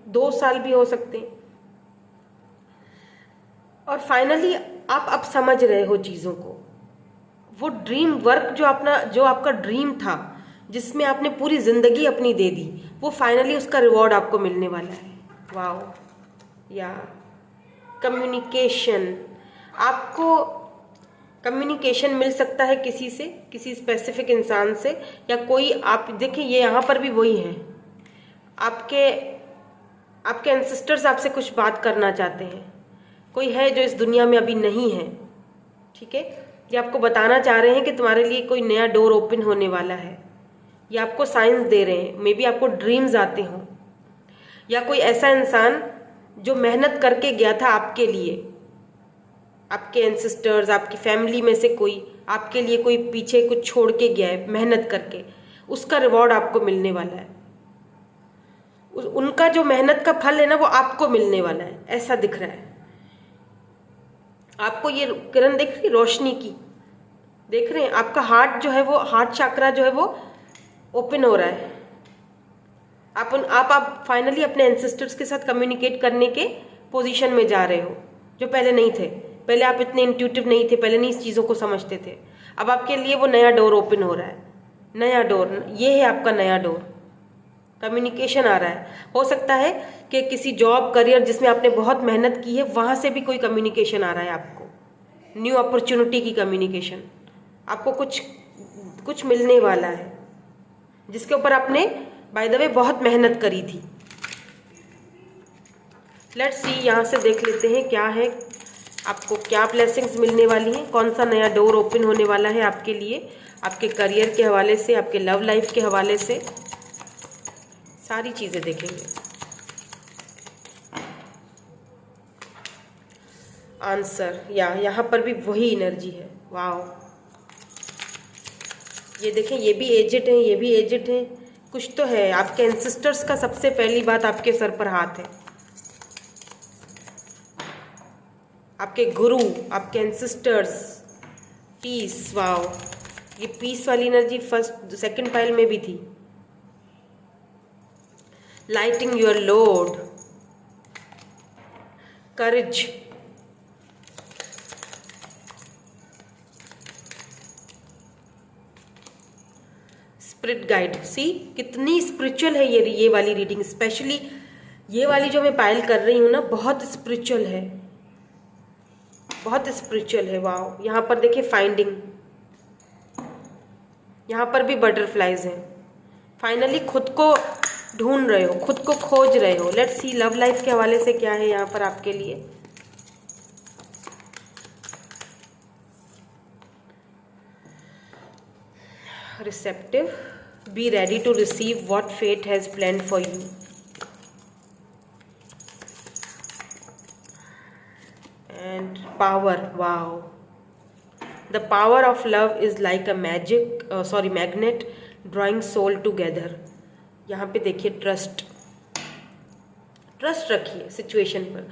2 साल भी हो सकते हैं। और फाइनली आप अब समझ रहे हो चीज़ों को। वो ड्रीम वर्क जो आपका ड्रीम था, जिसमें आपने पूरी जिंदगी अपनी दे दी, वो फाइनली उसका रिवॉर्ड आपको मिलने वाला है। वाओ, या कम्युनिकेशन, आपको कम्युनिकेशन मिल सकता है किसी से, किसी स्पेसिफिक इंसान से, या कोई, आप देखिए ये यहाँ पर भी वही है, आपके एंसेस्टर्स आपसे कुछ बात करना चाहते हैं, कोई है जो इस दुनिया में अभी नहीं है। ठीक है, ये आपको बताना चाह रहे हैं कि तुम्हारे लिए कोई नया डोर ओपन होने वाला है, ये आपको साइंस दे रहे हैं। मे बी आपको ड्रीम्स आते हों, या कोई ऐसा इंसान जो मेहनत करके गया था आपके लिए, आपके एंसेस्टर्स, आपकी फैमिली में से कोई आपके लिए कोई पीछे कुछ छोड़ के गया है मेहनत करके, उसका रिवॉर्ड आपको मिलने वाला है। उनका जो मेहनत का फल है ना, वो आपको मिलने वाला है, ऐसा दिख रहा है। आपको ये किरण देख रही, रोशनी की देख रहे हैं, आपका हार्ट जो है वो, हार्ट चक्रा जो है वो ओपन हो रहा है। आप फाइनली अपने एंसेस्टर्स के साथ कम्युनिकेट करने के पोजीशन में जा रहे हो, जो पहले नहीं थे। पहले आप इतने इंट्यूटिव नहीं थे, पहले नहीं इस चीज़ों को समझते थे। अब आपके लिए वो नया डोर ओपन हो रहा है, नया डोर, ये है आपका नया डोर। कम्युनिकेशन आ रहा है, हो सकता है कि किसी जॉब, करियर जिसमें आपने बहुत मेहनत की है, वहाँ से भी कोई कम्युनिकेशन आ रहा है आपको, न्यू अपॉर्चुनिटी की कम्युनिकेशन। आपको कुछ मिलने वाला है जिसके ऊपर आपने बाय द वे बहुत मेहनत करी थी। लेट्स सी, यहाँ से देख लेते हैं क्या है, आपको क्या ब्लेसिंग्स मिलने वाली हैं, कौन सा नया डोर ओपन होने वाला है आपके लिए, आपके करियर के हवाले से, आपके लव लाइफ के हवाले से, सारी चीज़ें देखेंगे। आंसर, या यहाँ पर भी वही एनर्जी है, वाओ। ये देखें, ये भी एजेड हैं, ये भी एजेड हैं, कुछ तो है। आपके एंसेस्टर्स का सबसे पहली बात आपके सर पर हाथ है, आपके गुरु, आपके एंसेस्टर्स, पीस, वाओ। ये पीस वाली एनर्जी फर्स्ट सेकंड पाइल में भी थी। Lighting your lord, courage, spirit guide. See कितनी स्पिरिचुअल है ये वाली रीडिंग, स्पेशली ये वाली जो मैं पायल कर रही हूँ ना, बहुत स्पिरिचुअल है, बहुत स्पिरिचुअल है। वाओ, यहाँ पर देखिए फाइंडिंग, यहाँ पर भी बटरफ्लाइज हैं। फाइनली खुद को ढूंढ रहे हो, खुद को खोज रहे हो। लेट्स सी लव लाइफ के हवाले से क्या है यहाँ पर आपके लिए। Receptive, be ready to receive what fate has planned for you. And power, wow, the power of love is like a magnet drawing soul together. यहाँ पे देखिए ट्रस्ट रखिए सिचुएशन पर।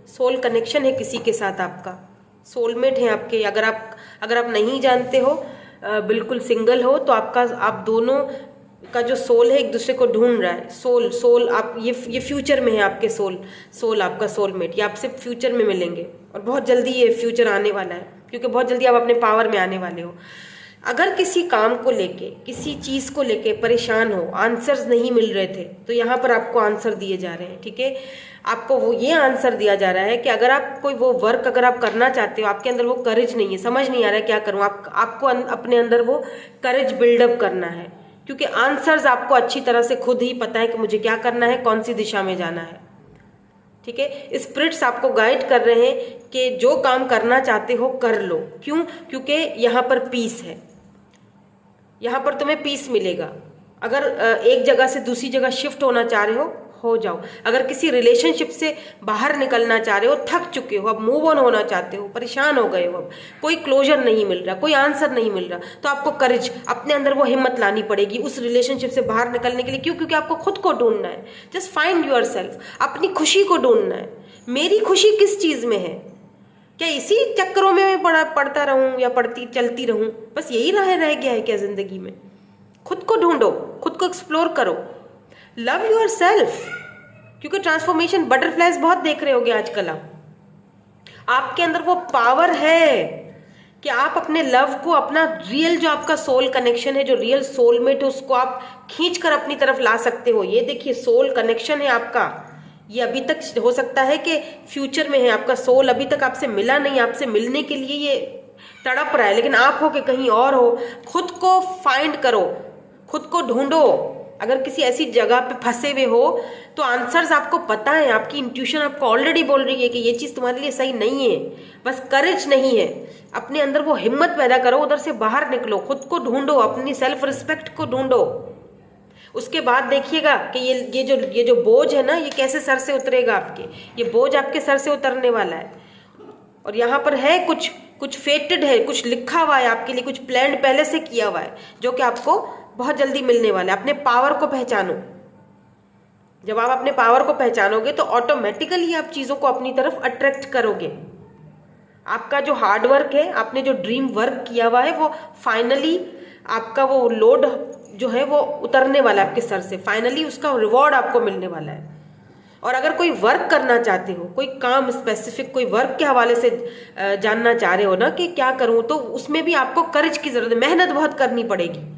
सोल कनेक्शन है किसी के साथ, आपका सोलमेट है आपके। अगर आप नहीं जानते हो, बिल्कुल सिंगल हो, तो आप दोनों का जो सोल है एक दूसरे को ढूंढ रहा है। सोल आप ये फ्यूचर में है आपके सोल आपका सोलमेट, ये आपसे फ्यूचर में मिलेंगे और बहुत जल्दी ये फ्यूचर आने वाला है, क्योंकि बहुत जल्दी आप अपने पावर में आने वाले हो। अगर किसी काम को लेके, किसी चीज़ को लेके परेशान हो, आंसर्स नहीं मिल रहे थे, तो यहाँ पर आपको आंसर दिए जा रहे हैं। ठीक है, आपको वो ये आंसर दिया जा रहा है कि अगर आप कोई वो वर्क अगर आप करना चाहते हो, आपके अंदर वो करेज नहीं है, समझ नहीं आ रहा है क्या करूँ, आपको अपने अंदर वो करेज बिल्डअप करना है, क्योंकि आंसर्स आपको अच्छी तरह से खुद ही पता है कि मुझे क्या करना है, कौन सी दिशा में जाना है। ठीक है, स्पिरिट्स आपको गाइड कर रहे हैं कि जो काम करना चाहते हो कर लो। क्यों? क्योंकि यहाँ पर पीस है, यहाँ पर तुम्हें पीस मिलेगा। अगर एक जगह से दूसरी जगह शिफ्ट होना चाह रहे हो जाओ। अगर किसी रिलेशनशिप से बाहर निकलना चाह रहे हो, थक चुके हो, अब मूव ऑन होना चाहते हो, परेशान हो गए हो, अब कोई क्लोजर नहीं मिल रहा, कोई आंसर नहीं मिल रहा, तो आपको करेज, अपने अंदर वो हिम्मत लानी पड़ेगी उस रिलेशनशिप से बाहर निकलने के लिए। क्यों? क्योंकि आपको खुद को ढूंढना है। जस्ट फाइंड योर सेल्फ, अपनी खुशी को ढूंढना है। मेरी खुशी किस चीज़ में है? क्या इसी चक्करों में मैं पढ़ता रहूं या चलती रहूं? बस यही रह गया है क्या जिंदगी में? खुद को ढूंढो, खुद को एक्सप्लोर करो, लव योर सेल्फ। क्योंकि ट्रांसफॉर्मेशन, बटरफ्लाइज बहुत देख रहे होगे आजकल। आपके अंदर वो पावर है कि आप अपने लव को, अपना रियल जो आपका सोल कनेक्शन है, जो रियल सोलमेट है, उसको आप खींच कर अपनी तरफ ला सकते हो। ये देखिए सोल कनेक्शन है आपका, ये अभी तक हो सकता है कि फ्यूचर में है। आपका सोल अभी तक आपसे मिला नहीं, आपसे मिलने के लिए ये तड़प रहा है, लेकिन आप हो कि कहीं और हो। खुद को फाइंड करो, खुद को ढूंढो। अगर किसी ऐसी जगह पे फंसे हुए हो तो आंसर्स आपको पता है, आपकी इंट्यूशन आपको ऑलरेडी बोल रही है कि ये चीज़ तुम्हारे लिए सही नहीं है, बस करेज नहीं है। अपने अंदर वो हिम्मत पैदा करो, उधर से बाहर निकलो, खुद को ढूंढो, अपनी सेल्फ रिस्पेक्ट को ढूंढो। उसके बाद देखिएगा कि ये जो बोझ है ना, ये कैसे सर से उतरेगा आपके। ये बोझ आपके सर से उतरने वाला है। और यहाँ पर है कुछ फेटेड है, कुछ लिखा हुआ है आपके लिए, कुछ प्लान पहले से किया हुआ है, जो कि आपको बहुत जल्दी मिलने वाला है। अपने पावर को पहचानो। जब आप अपने पावर को पहचानोगे तो ऑटोमेटिकली आप चीज़ों को अपनी तरफ अट्रैक्ट करोगे। आपका जो हार्ड वर्क है, आपने जो ड्रीम वर्क किया हुआ है, वो फाइनली आपका वो लोड जो है वो उतरने वाला है आपके सर से। फाइनली उसका रिवॉर्ड आपको मिलने वाला है। और अगर कोई वर्क करना चाहते हो, कोई काम स्पेसिफिक, कोई वर्क के हवाले से जानना चाह रहे हो ना कि क्या करूं, तो उसमें भी आपको करेज की जरूरत है, मेहनत बहुत करनी पड़ेगी,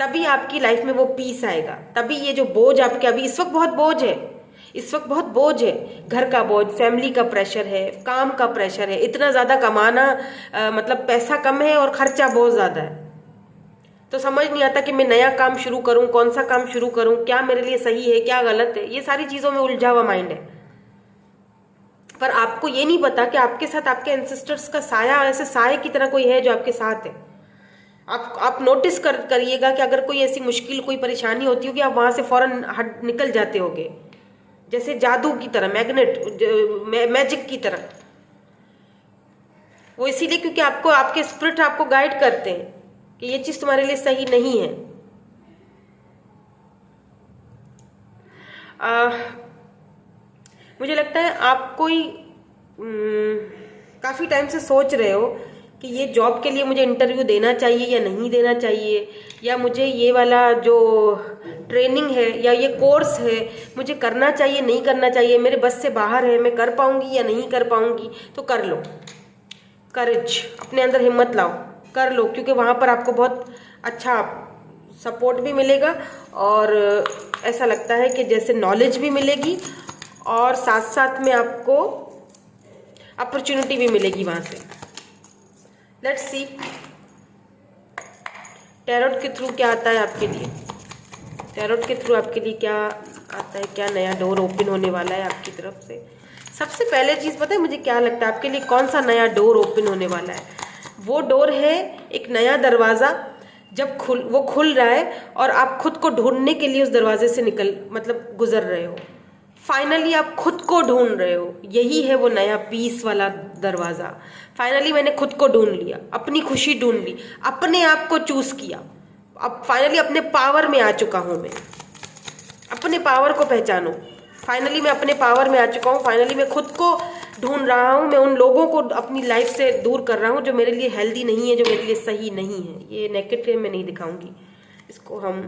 तभी आपकी लाइफ में वो पीस आएगा। तभी ये जो बोझ आपके अभी इस वक्त बहुत बोझ है, इस वक्त बहुत बोझ है, घर का बोझ, फैमिली का प्रेशर है, काम का प्रेशर है, इतना ज़्यादा कमाना, मतलब पैसा कम है और खर्चा बहुत ज़्यादा है, तो समझ नहीं आता कि मैं नया काम शुरू करूं, कौन सा काम शुरू करूं, क्या मेरे लिए सही है, क्या गलत है। ये सारी चीज़ों में उलझा हुआ माइंड है। पर आपको ये नहीं पता कि आपके साथ आपके एंसेस्टर्स का साया, ऐसे साये की तरह कोई है जो आपके साथ है। आप नोटिस करिएगा कि अगर कोई ऐसी मुश्किल, कोई परेशानी होती होगी, आप वहाँ से फौरन हट निकल जाते होगे, जैसे जादू की तरह, मैजिक की तरह। वो इसीलिए क्योंकि आपको आपके स्पिरिट आपको गाइड करते हैं कि ये चीज़ तुम्हारे लिए सही नहीं है। मुझे लगता है आप कोई काफ़ी टाइम से सोच रहे हो कि ये जॉब के लिए मुझे इंटरव्यू देना चाहिए या नहीं देना चाहिए, या मुझे ये वाला जो ट्रेनिंग है या ये कोर्स है मुझे करना चाहिए नहीं करना चाहिए, मेरे बस से बाहर है, मैं कर पाऊँगी या नहीं कर पाऊँगी। तो कर लो, करेज, अपने अंदर हिम्मत लाओ, कर लो, क्योंकि वहाँ पर आपको बहुत अच्छा सपोर्ट भी मिलेगा और ऐसा लगता है कि जैसे नॉलेज भी मिलेगी और साथ साथ में आपको अपॉर्चुनिटी भी मिलेगी वहाँ से। लेट्स सी टैरोट के थ्रू क्या आता है आपके लिए। टैरोट के थ्रू आपके लिए क्या आता है, क्या नया डोर ओपन होने वाला है आपकी तरफ से। सबसे पहले चीज़ पता है मुझे क्या लगता है, आपके लिए कौन सा नया डोर ओपन होने वाला है? वो डोर है एक नया दरवाज़ा, जब वो खुल रहा है और आप खुद को ढूंढने के लिए उस दरवाजे से गुजर रहे हो। फाइनली आप खुद को ढूंढ रहे हो, यही है वो नया पीस वाला दरवाज़ा। फाइनली मैंने खुद को ढूंढ लिया, अपनी खुशी ढूंढ ली, अपने आप को चूज़ किया। अब फाइनली अपने पावर में आ चुका हूँ मैं। अपने पावर को पहचानो। फाइनली मैं अपने पावर में आ चुका हूँ। फाइनली मैं खुद को ढूंढ रहा हूँ। मैं उन लोगों को अपनी लाइफ से दूर कर रहा हूँ जो मेरे लिए हेल्दी नहीं है, जो मेरे लिए सही नहीं है। ये नेगेटिव में नहीं दिखाऊंगी इसको। हम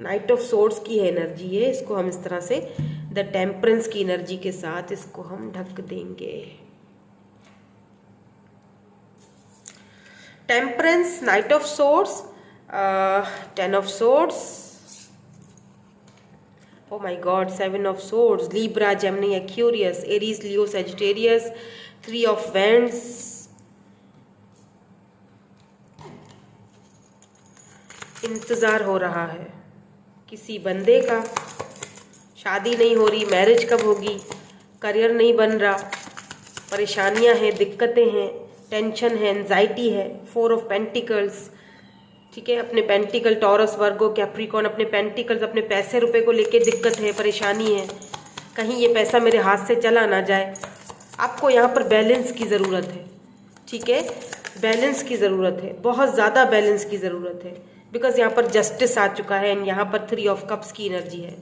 नाइट ऑफ सोर्ड्स की एनर्जी है, इसको हम इस तरह से द टेम्परेंस की एनर्जी के साथ इसको हम ढक देंगे। Temperance, night of swords, 10 of swords, oh my god, 7 of swords, Libra, Gemini, Aquarius, Aries, Leo, Sagittarius, 3 of wands, इंतज़ार हो रहा है किसी बंदे का, शादी नहीं हो रही, मैरिज कब होगी, करियर नहीं बन रहा, परेशानियां हैं, दिक्कतें हैं, टेंशन है, एंजाइटी है, 4 ऑफ पेंटिकल्स, ठीक है। अपने पेंटिकल, टॉरस, वर्गो, कैप्रिकॉन, अपने पेंटिकल्स, अपने पैसे रुपए को लेके दिक्कत है, परेशानी है, कहीं ये पैसा मेरे हाथ से चला ना जाए। आपको यहाँ पर बैलेंस की ज़रूरत है, ठीक है। बैलेंस की ज़रूरत है, बहुत ज़्यादा बैलेंस की ज़रूरत है, बिकॉज यहाँ पर जस्टिस आ चुका है एंड यहाँ पर 3 ऑफ कप्स की एनर्जी है।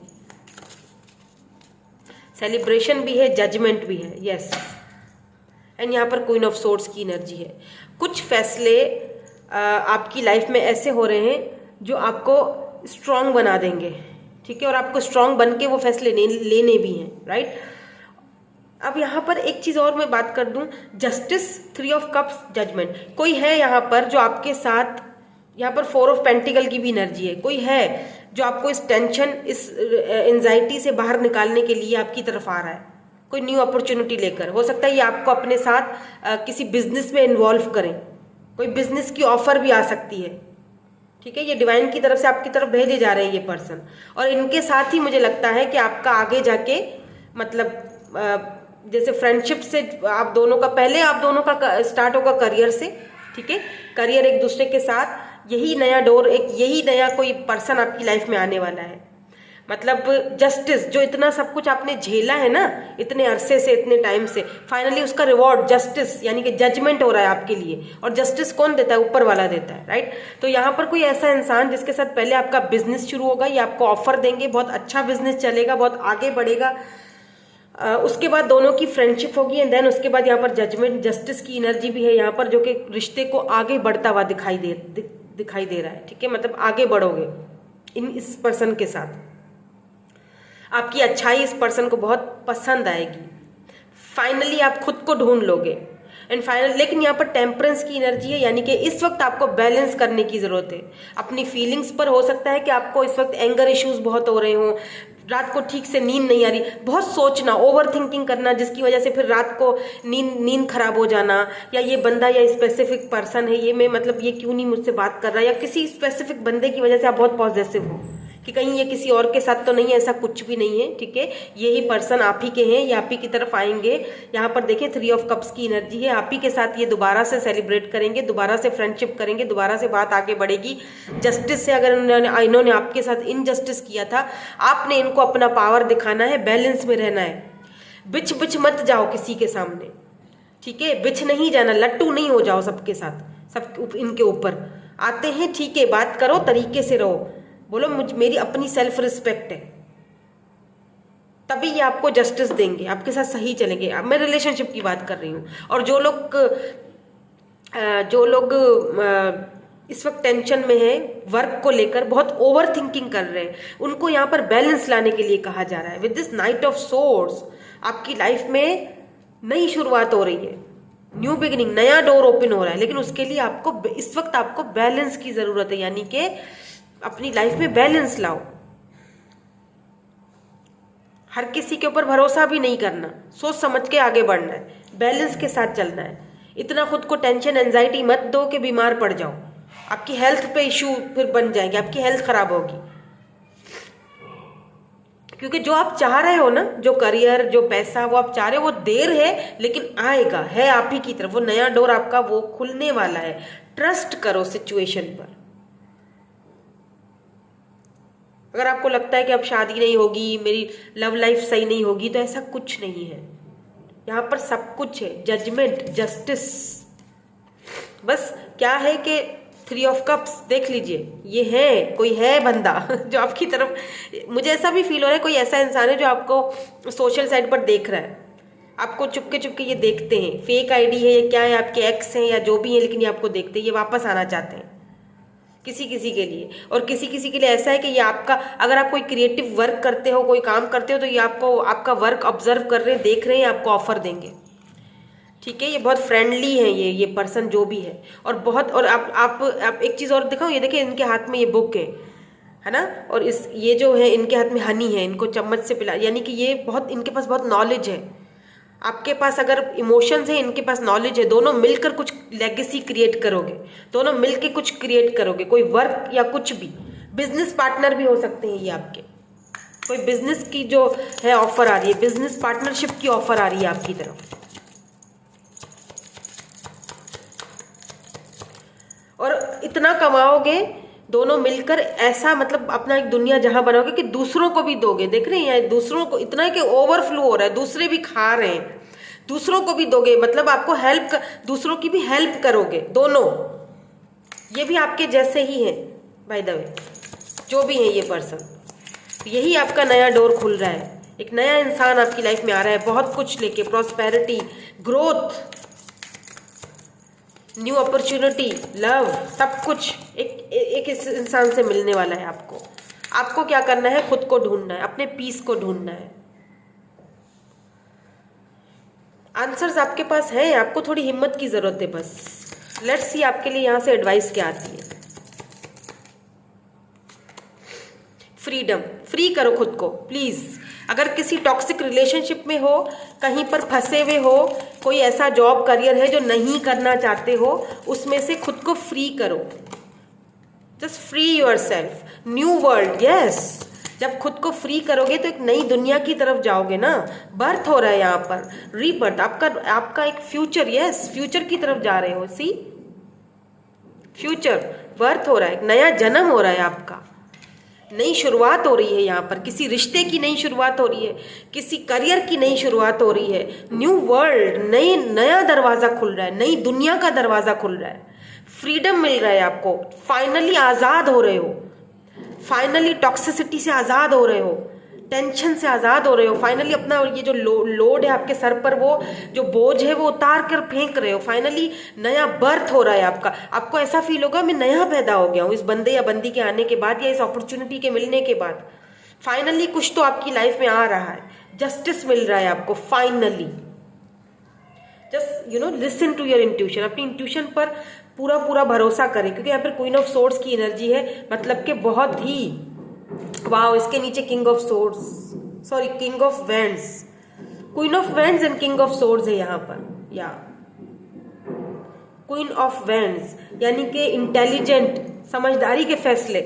सेलिब्रेशन भी है, जजमेंट भी है, यस। एंड यहाँ पर क्वीन ऑफ सोर्ड्स की एनर्जी है। कुछ फैसले आपकी लाइफ में ऐसे हो रहे हैं जो आपको स्ट्रांग बना देंगे, ठीक है, और आपको स्ट्रांग बन के वो फैसले लेने भी हैं, राइट। अब यहाँ पर एक चीज़ और मैं बात कर दूँ, जस्टिस, 3 ऑफ कप्स, जजमेंट। कोई है यहाँ पर जो आपके साथ, यहाँ पर 4 ऑफ पेंटिकल की भी एनर्जी है, कोई है जो आपको इस टेंशन, इस एंजाइटी से बाहर निकालने के लिए आपकी तरफ आ रहा है, कोई न्यू अपॉर्चुनिटी लेकर। हो सकता है ये आपको अपने साथ किसी बिजनेस में इन्वॉल्व करें, कोई बिजनेस की ऑफर भी आ सकती है, ठीक है। ये डिवाइन की तरफ से आपकी तरफ भेजे जा रहे हैं ये पर्सन, और इनके साथ ही मुझे लगता है कि आपका आगे जाके मतलब जैसे फ्रेंडशिप से आप दोनों का, पहले आप दोनों का स्टार्ट होगा करियर से, ठीक है। करियर, एक दूसरे के साथ, यही नया डोर, एक यही नया कोई पर्सन आपकी लाइफ में आने वाला है। मतलब जस्टिस, जो इतना सब कुछ आपने झेला है ना, इतने अरसे से, इतने टाइम से, फाइनली उसका रिवॉर्ड जस्टिस यानी कि जजमेंट हो रहा है आपके लिए। और जस्टिस कौन देता है? ऊपर वाला देता है, राइट। तो यहाँ पर कोई ऐसा इंसान जिसके साथ पहले आपका बिजनेस शुरू होगा, ये आपको ऑफर देंगे, बहुत अच्छा बिजनेस चलेगा, बहुत आगे बढ़ेगा। उसके बाद दोनों की फ्रेंडशिप होगी एंड देन उसके बाद यहाँ पर जजमेंट, जस्टिस की एनर्जी भी है यहाँ पर, जो कि रिश्ते को आगे बढ़ता हुआ दिखाई दे रहा है, ठीक है। मतलब आगे बढ़ोगे इस पर्सन के साथ, आपकी अच्छाई इस पर्सन को बहुत पसंद आएगी। फाइनली आप खुद को ढूंढ लोगे एंड फाइनल। लेकिन यहाँ पर टेम्परेंस की एनर्जी है, यानी कि इस वक्त आपको बैलेंस करने की जरूरत है अपनी फीलिंग्स पर। हो सकता है कि आपको इस वक्त एंगर इश्यूज बहुत हो रहे हों, रात को ठीक से नींद नहीं आ रही, बहुत सोचना, ओवर थिंकिंग करना, जिसकी वजह से फिर रात को नींद खराब हो जाना, या ये बंदा या स्पेसिफिक पर्सन है, ये मैं मतलब ये क्यों नहीं मुझसे बात कर रहा, या किसी स्पेसिफिक बंदे की वजह से आप बहुत पॉजिटिव हो कि कहीं ये किसी और के साथ तो नहीं है, ऐसा कुछ भी नहीं है, ठीक है। यही पर्सन आप ही के हैं, ये आप ही की तरफ आएंगे। यहाँ पर देखें 3 ऑफ कप्स की एनर्जी है, आप ही के साथ ये दोबारा से सेलिब्रेट करेंगे, दोबारा से फ्रेंडशिप करेंगे, दोबारा से बात आगे बढ़ेगी। जस्टिस से अगर इन्होंने आपके साथ इनजस्टिस किया था, आपने इनको अपना पावर दिखाना है, बैलेंस में रहना है। बिच मत जाओ किसी के सामने, ठीक है, बिच नहीं जाना, लट्टू नहीं हो जाओ सबके साथ, सब इनके ऊपर आते हैं, ठीक है, बात करो, तरीके से रहो, बोलो मेरी अपनी सेल्फ रिस्पेक्ट है, तभी ये आपको जस्टिस देंगे, आपके साथ सही चलेंगे। अब मैं रिलेशनशिप की बात कर रही हूँ। और जो लोग इस वक्त टेंशन में है, वर्क को लेकर बहुत ओवर थिंकिंग कर रहे हैं, उनको यहाँ पर बैलेंस लाने के लिए कहा जा रहा है। With this night of swords आपकी लाइफ में नई शुरुआत हो रही है, न्यू बिगिनिंग, नया डोर ओपन हो रहा है। लेकिन उसके लिए आपको इस वक्त आपको बैलेंस की जरूरत है, यानी कि अपनी लाइफ में बैलेंस लाओ। हर किसी के ऊपर भरोसा भी नहीं करना, सोच समझ के आगे बढ़ना है, बैलेंस के साथ चलना है। इतना खुद को टेंशन, एंजाइटी मत दो कि बीमार पड़ जाओ, आपकी हेल्थ पे इशू फिर बन जाएंगे, आपकी हेल्थ खराब होगी। क्योंकि जो आप चाह रहे हो ना, जो करियर, जो पैसा, वो आप चाह रहे हो, वो देर है लेकिन आएगा, है आप ही की तरफ, वो नया डोर आपका वो खुलने वाला है। ट्रस्ट करो सिचुएशन पर। अगर आपको लगता है कि अब शादी नहीं होगी, मेरी लव लाइफ सही नहीं होगी, तो ऐसा कुछ नहीं है। यहाँ पर सब कुछ है, जजमेंट, जस्टिस। बस क्या है कि 3 ऑफ कप्स देख लीजिए, ये है, कोई है बंदा जो आपकी तरफ, मुझे ऐसा भी फील हो रहा है कोई ऐसा इंसान है जो आपको सोशल साइट पर देख रहा है, आपको चुपके चुपके ये देखते हैं, फेक आईडी है या क्या है, आपके एक्स हैं या जो भी है, लेकिन ये आपको देखते हैं, ये वापस आना चाहते हैं किसी किसी के लिए। और किसी किसी के लिए ऐसा है कि ये आपका, अगर आप कोई क्रिएटिव वर्क करते हो, कोई काम करते हो, तो ये आपको, आपका वर्क ऑब्जर्व कर रहे हैं, देख रहे हैं, आपको ऑफर देंगे। ठीक है, ये बहुत फ्रेंडली है ये पर्सन जो भी है। और बहुत, और आप एक चीज़ और दिखाओ, ये देखिए इनके हाथ में ये बुक है ना, और इस ये जो है इनके हाथ में हनी है, इनको चम्मच से पिला, यानी कि ये बहुत, इनके पास बहुत नॉलेज है। आपके पास अगर इमोशंस है, इनके पास नॉलेज है, दोनों मिलकर कुछ लेगेसी क्रिएट करोगे, दोनों मिलकर कुछ क्रिएट करोगे, कोई वर्क या कुछ भी। बिजनेस पार्टनर भी हो सकते हैं ये आपके, कोई बिजनेस की जो है ऑफर आ रही है, बिजनेस पार्टनरशिप की ऑफर आ रही है आपकी तरफ। और इतना कमाओगे दोनों मिलकर, ऐसा मतलब अपना एक दुनिया जहां बनाओगे कि दूसरों को भी दोगे। देख रहे हैं, दूसरों को इतना है कि ओवरफ्लो हो रहा है, दूसरे भी खा रहे हैं, दूसरों को भी दोगे, मतलब आपको हेल्प दूसरों की भी हेल्प करोगे दोनों। ये भी आपके जैसे ही हैं बाय द वे, जो भी है ये पर्सन। यही आपका नया डोर खुल रहा है, एक नया इंसान आपकी लाइफ में आ रहा है, बहुत कुछ लेके, prosperity, growth, new opportunity, love, सब कुछ एक इस इंसान से मिलने वाला है आपको। आपको क्या करना है, खुद को ढूंढना है, अपने पीस को ढूंढना है। आंसर्स आपके पास है, आपको थोड़ी हिम्मत की जरूरत है बस। लेट्स सी आपके लिए यहाँ से एडवाइस क्या आती है। फ्रीडम, फ्री करो खुद को प्लीज। अगर किसी टॉक्सिक रिलेशनशिप में हो, कहीं पर फंसे हुए हो, कोई ऐसा जॉब करियर है जो नहीं करना चाहते हो, उसमें से खुद को फ्री करो। Just free your self, new world, yes. जब खुद को फ्री करोगे तो एक नई दुनिया की तरफ जाओगे ना। बर्थ हो रहा है यहाँ पर, रीबर्थ, आपका एक फ्यूचर, यस, फ्यूचर की तरफ जा रहे हो। सी, फ्यूचर, बर्थ हो रहा है, एक नया जन्म हो रहा है आपका, नई शुरुआत हो रही है यहाँ पर, किसी रिश्ते की नई शुरुआत हो रही है, किसी करियर की नई शुरुआत हो रही है। न्यू वर्ल्ड, नया दरवाजा खुल रहा है, नई दुनिया का दरवाजा खुल रहा है, फ्रीडम मिल रहा है आपको, फाइनली आज़ाद हो रहे हो, फाइनली टॉक्सिसिटी से आज़ाद हो रहे हो, टेंशन से आज़ाद हो रहे हो, फाइनली अपना ये जो लोड है आपके सर पर, वो जो बोझ है वो उतार कर फेंक रहे हो, फाइनली नया बर्थ हो रहा है आपका। आपको ऐसा फील होगा मैं नया पैदा हो गया हूँ इस बंदे या बंदी के आने के बाद, या इस अपॉर्चुनिटी के मिलने के बाद। फाइनली कुछ तो आपकी लाइफ में आ रहा है, जस्टिस मिल रहा है आपको finally. Just listen to your intuition, अपनी इंट्यूशन पर पूरा पूरा भरोसा करें, क्योंकि यहाँ पर क्वीन ऑफ सोर्ड्स की एनर्जी है, मतलब कि बहुत ही, वाओ, इसके नीचे king of swords, sorry king of wands, queen of wands and king of swords है यहाँ पर, या क्वीन ऑफ वैंड्स, यानी कि इंटेलिजेंट, समझदारी के फैसले।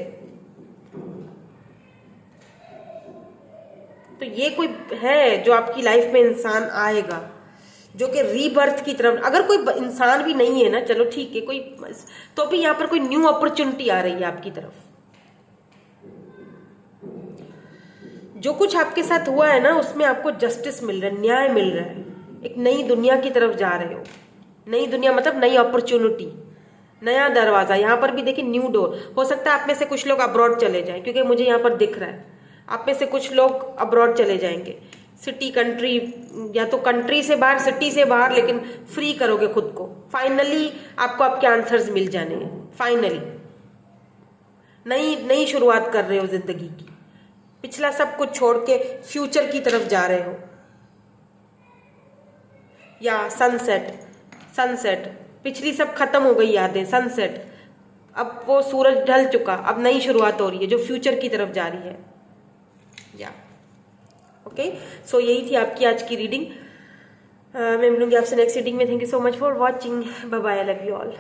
तो ये कोई है जो आपकी लाइफ में इंसान आएगा, जो कि रीबर्थ की तरफ। अगर कोई इंसान भी नहीं है ना, चलो ठीक है, कोई तो भी यहाँ पर कोई न्यू अपॉर्चुनिटी आ रही है आपकी तरफ। जो कुछ आपके साथ हुआ है ना, उसमें आपको जस्टिस मिल रहा है, न्याय मिल रहा है, एक नई दुनिया की तरफ जा रहे हो। नई दुनिया मतलब नई अपॉर्चुनिटी, नया दरवाजा। यहाँ पर भी देखिए न्यू डोर। हो सकता है आप में से कुछ लोग अब्रॉड चले जाएं, क्योंकि मुझे यहाँ पर दिख रहा है आप में से कुछ लोग अब्रॉड चले जाएंगे, सिटी, कंट्री, या तो कंट्री से बाहर, सिटी से बाहर, लेकिन फ्री करोगे खुद को। फाइनली आपको आपके आंसर्स मिल जाने हैं, फाइनली नई शुरुआत कर रहे हो जिंदगी की, पिछला सब कुछ छोड़ के फ्यूचर की तरफ जा रहे हो। या सनसेट, पिछली सब खत्म हो गई यादें, सनसेट, अब वो सूरज ढल चुका, अब नई शुरुआत हो रही है जो फ्यूचर की तरफ जा रही है। या ओके, सो यही थी आपकी आज की रीडिंग। मैं मिलूंगी आपसे नेक्स्ट रीडिंग में। Thank you so much for watching, bye bye, I love you all.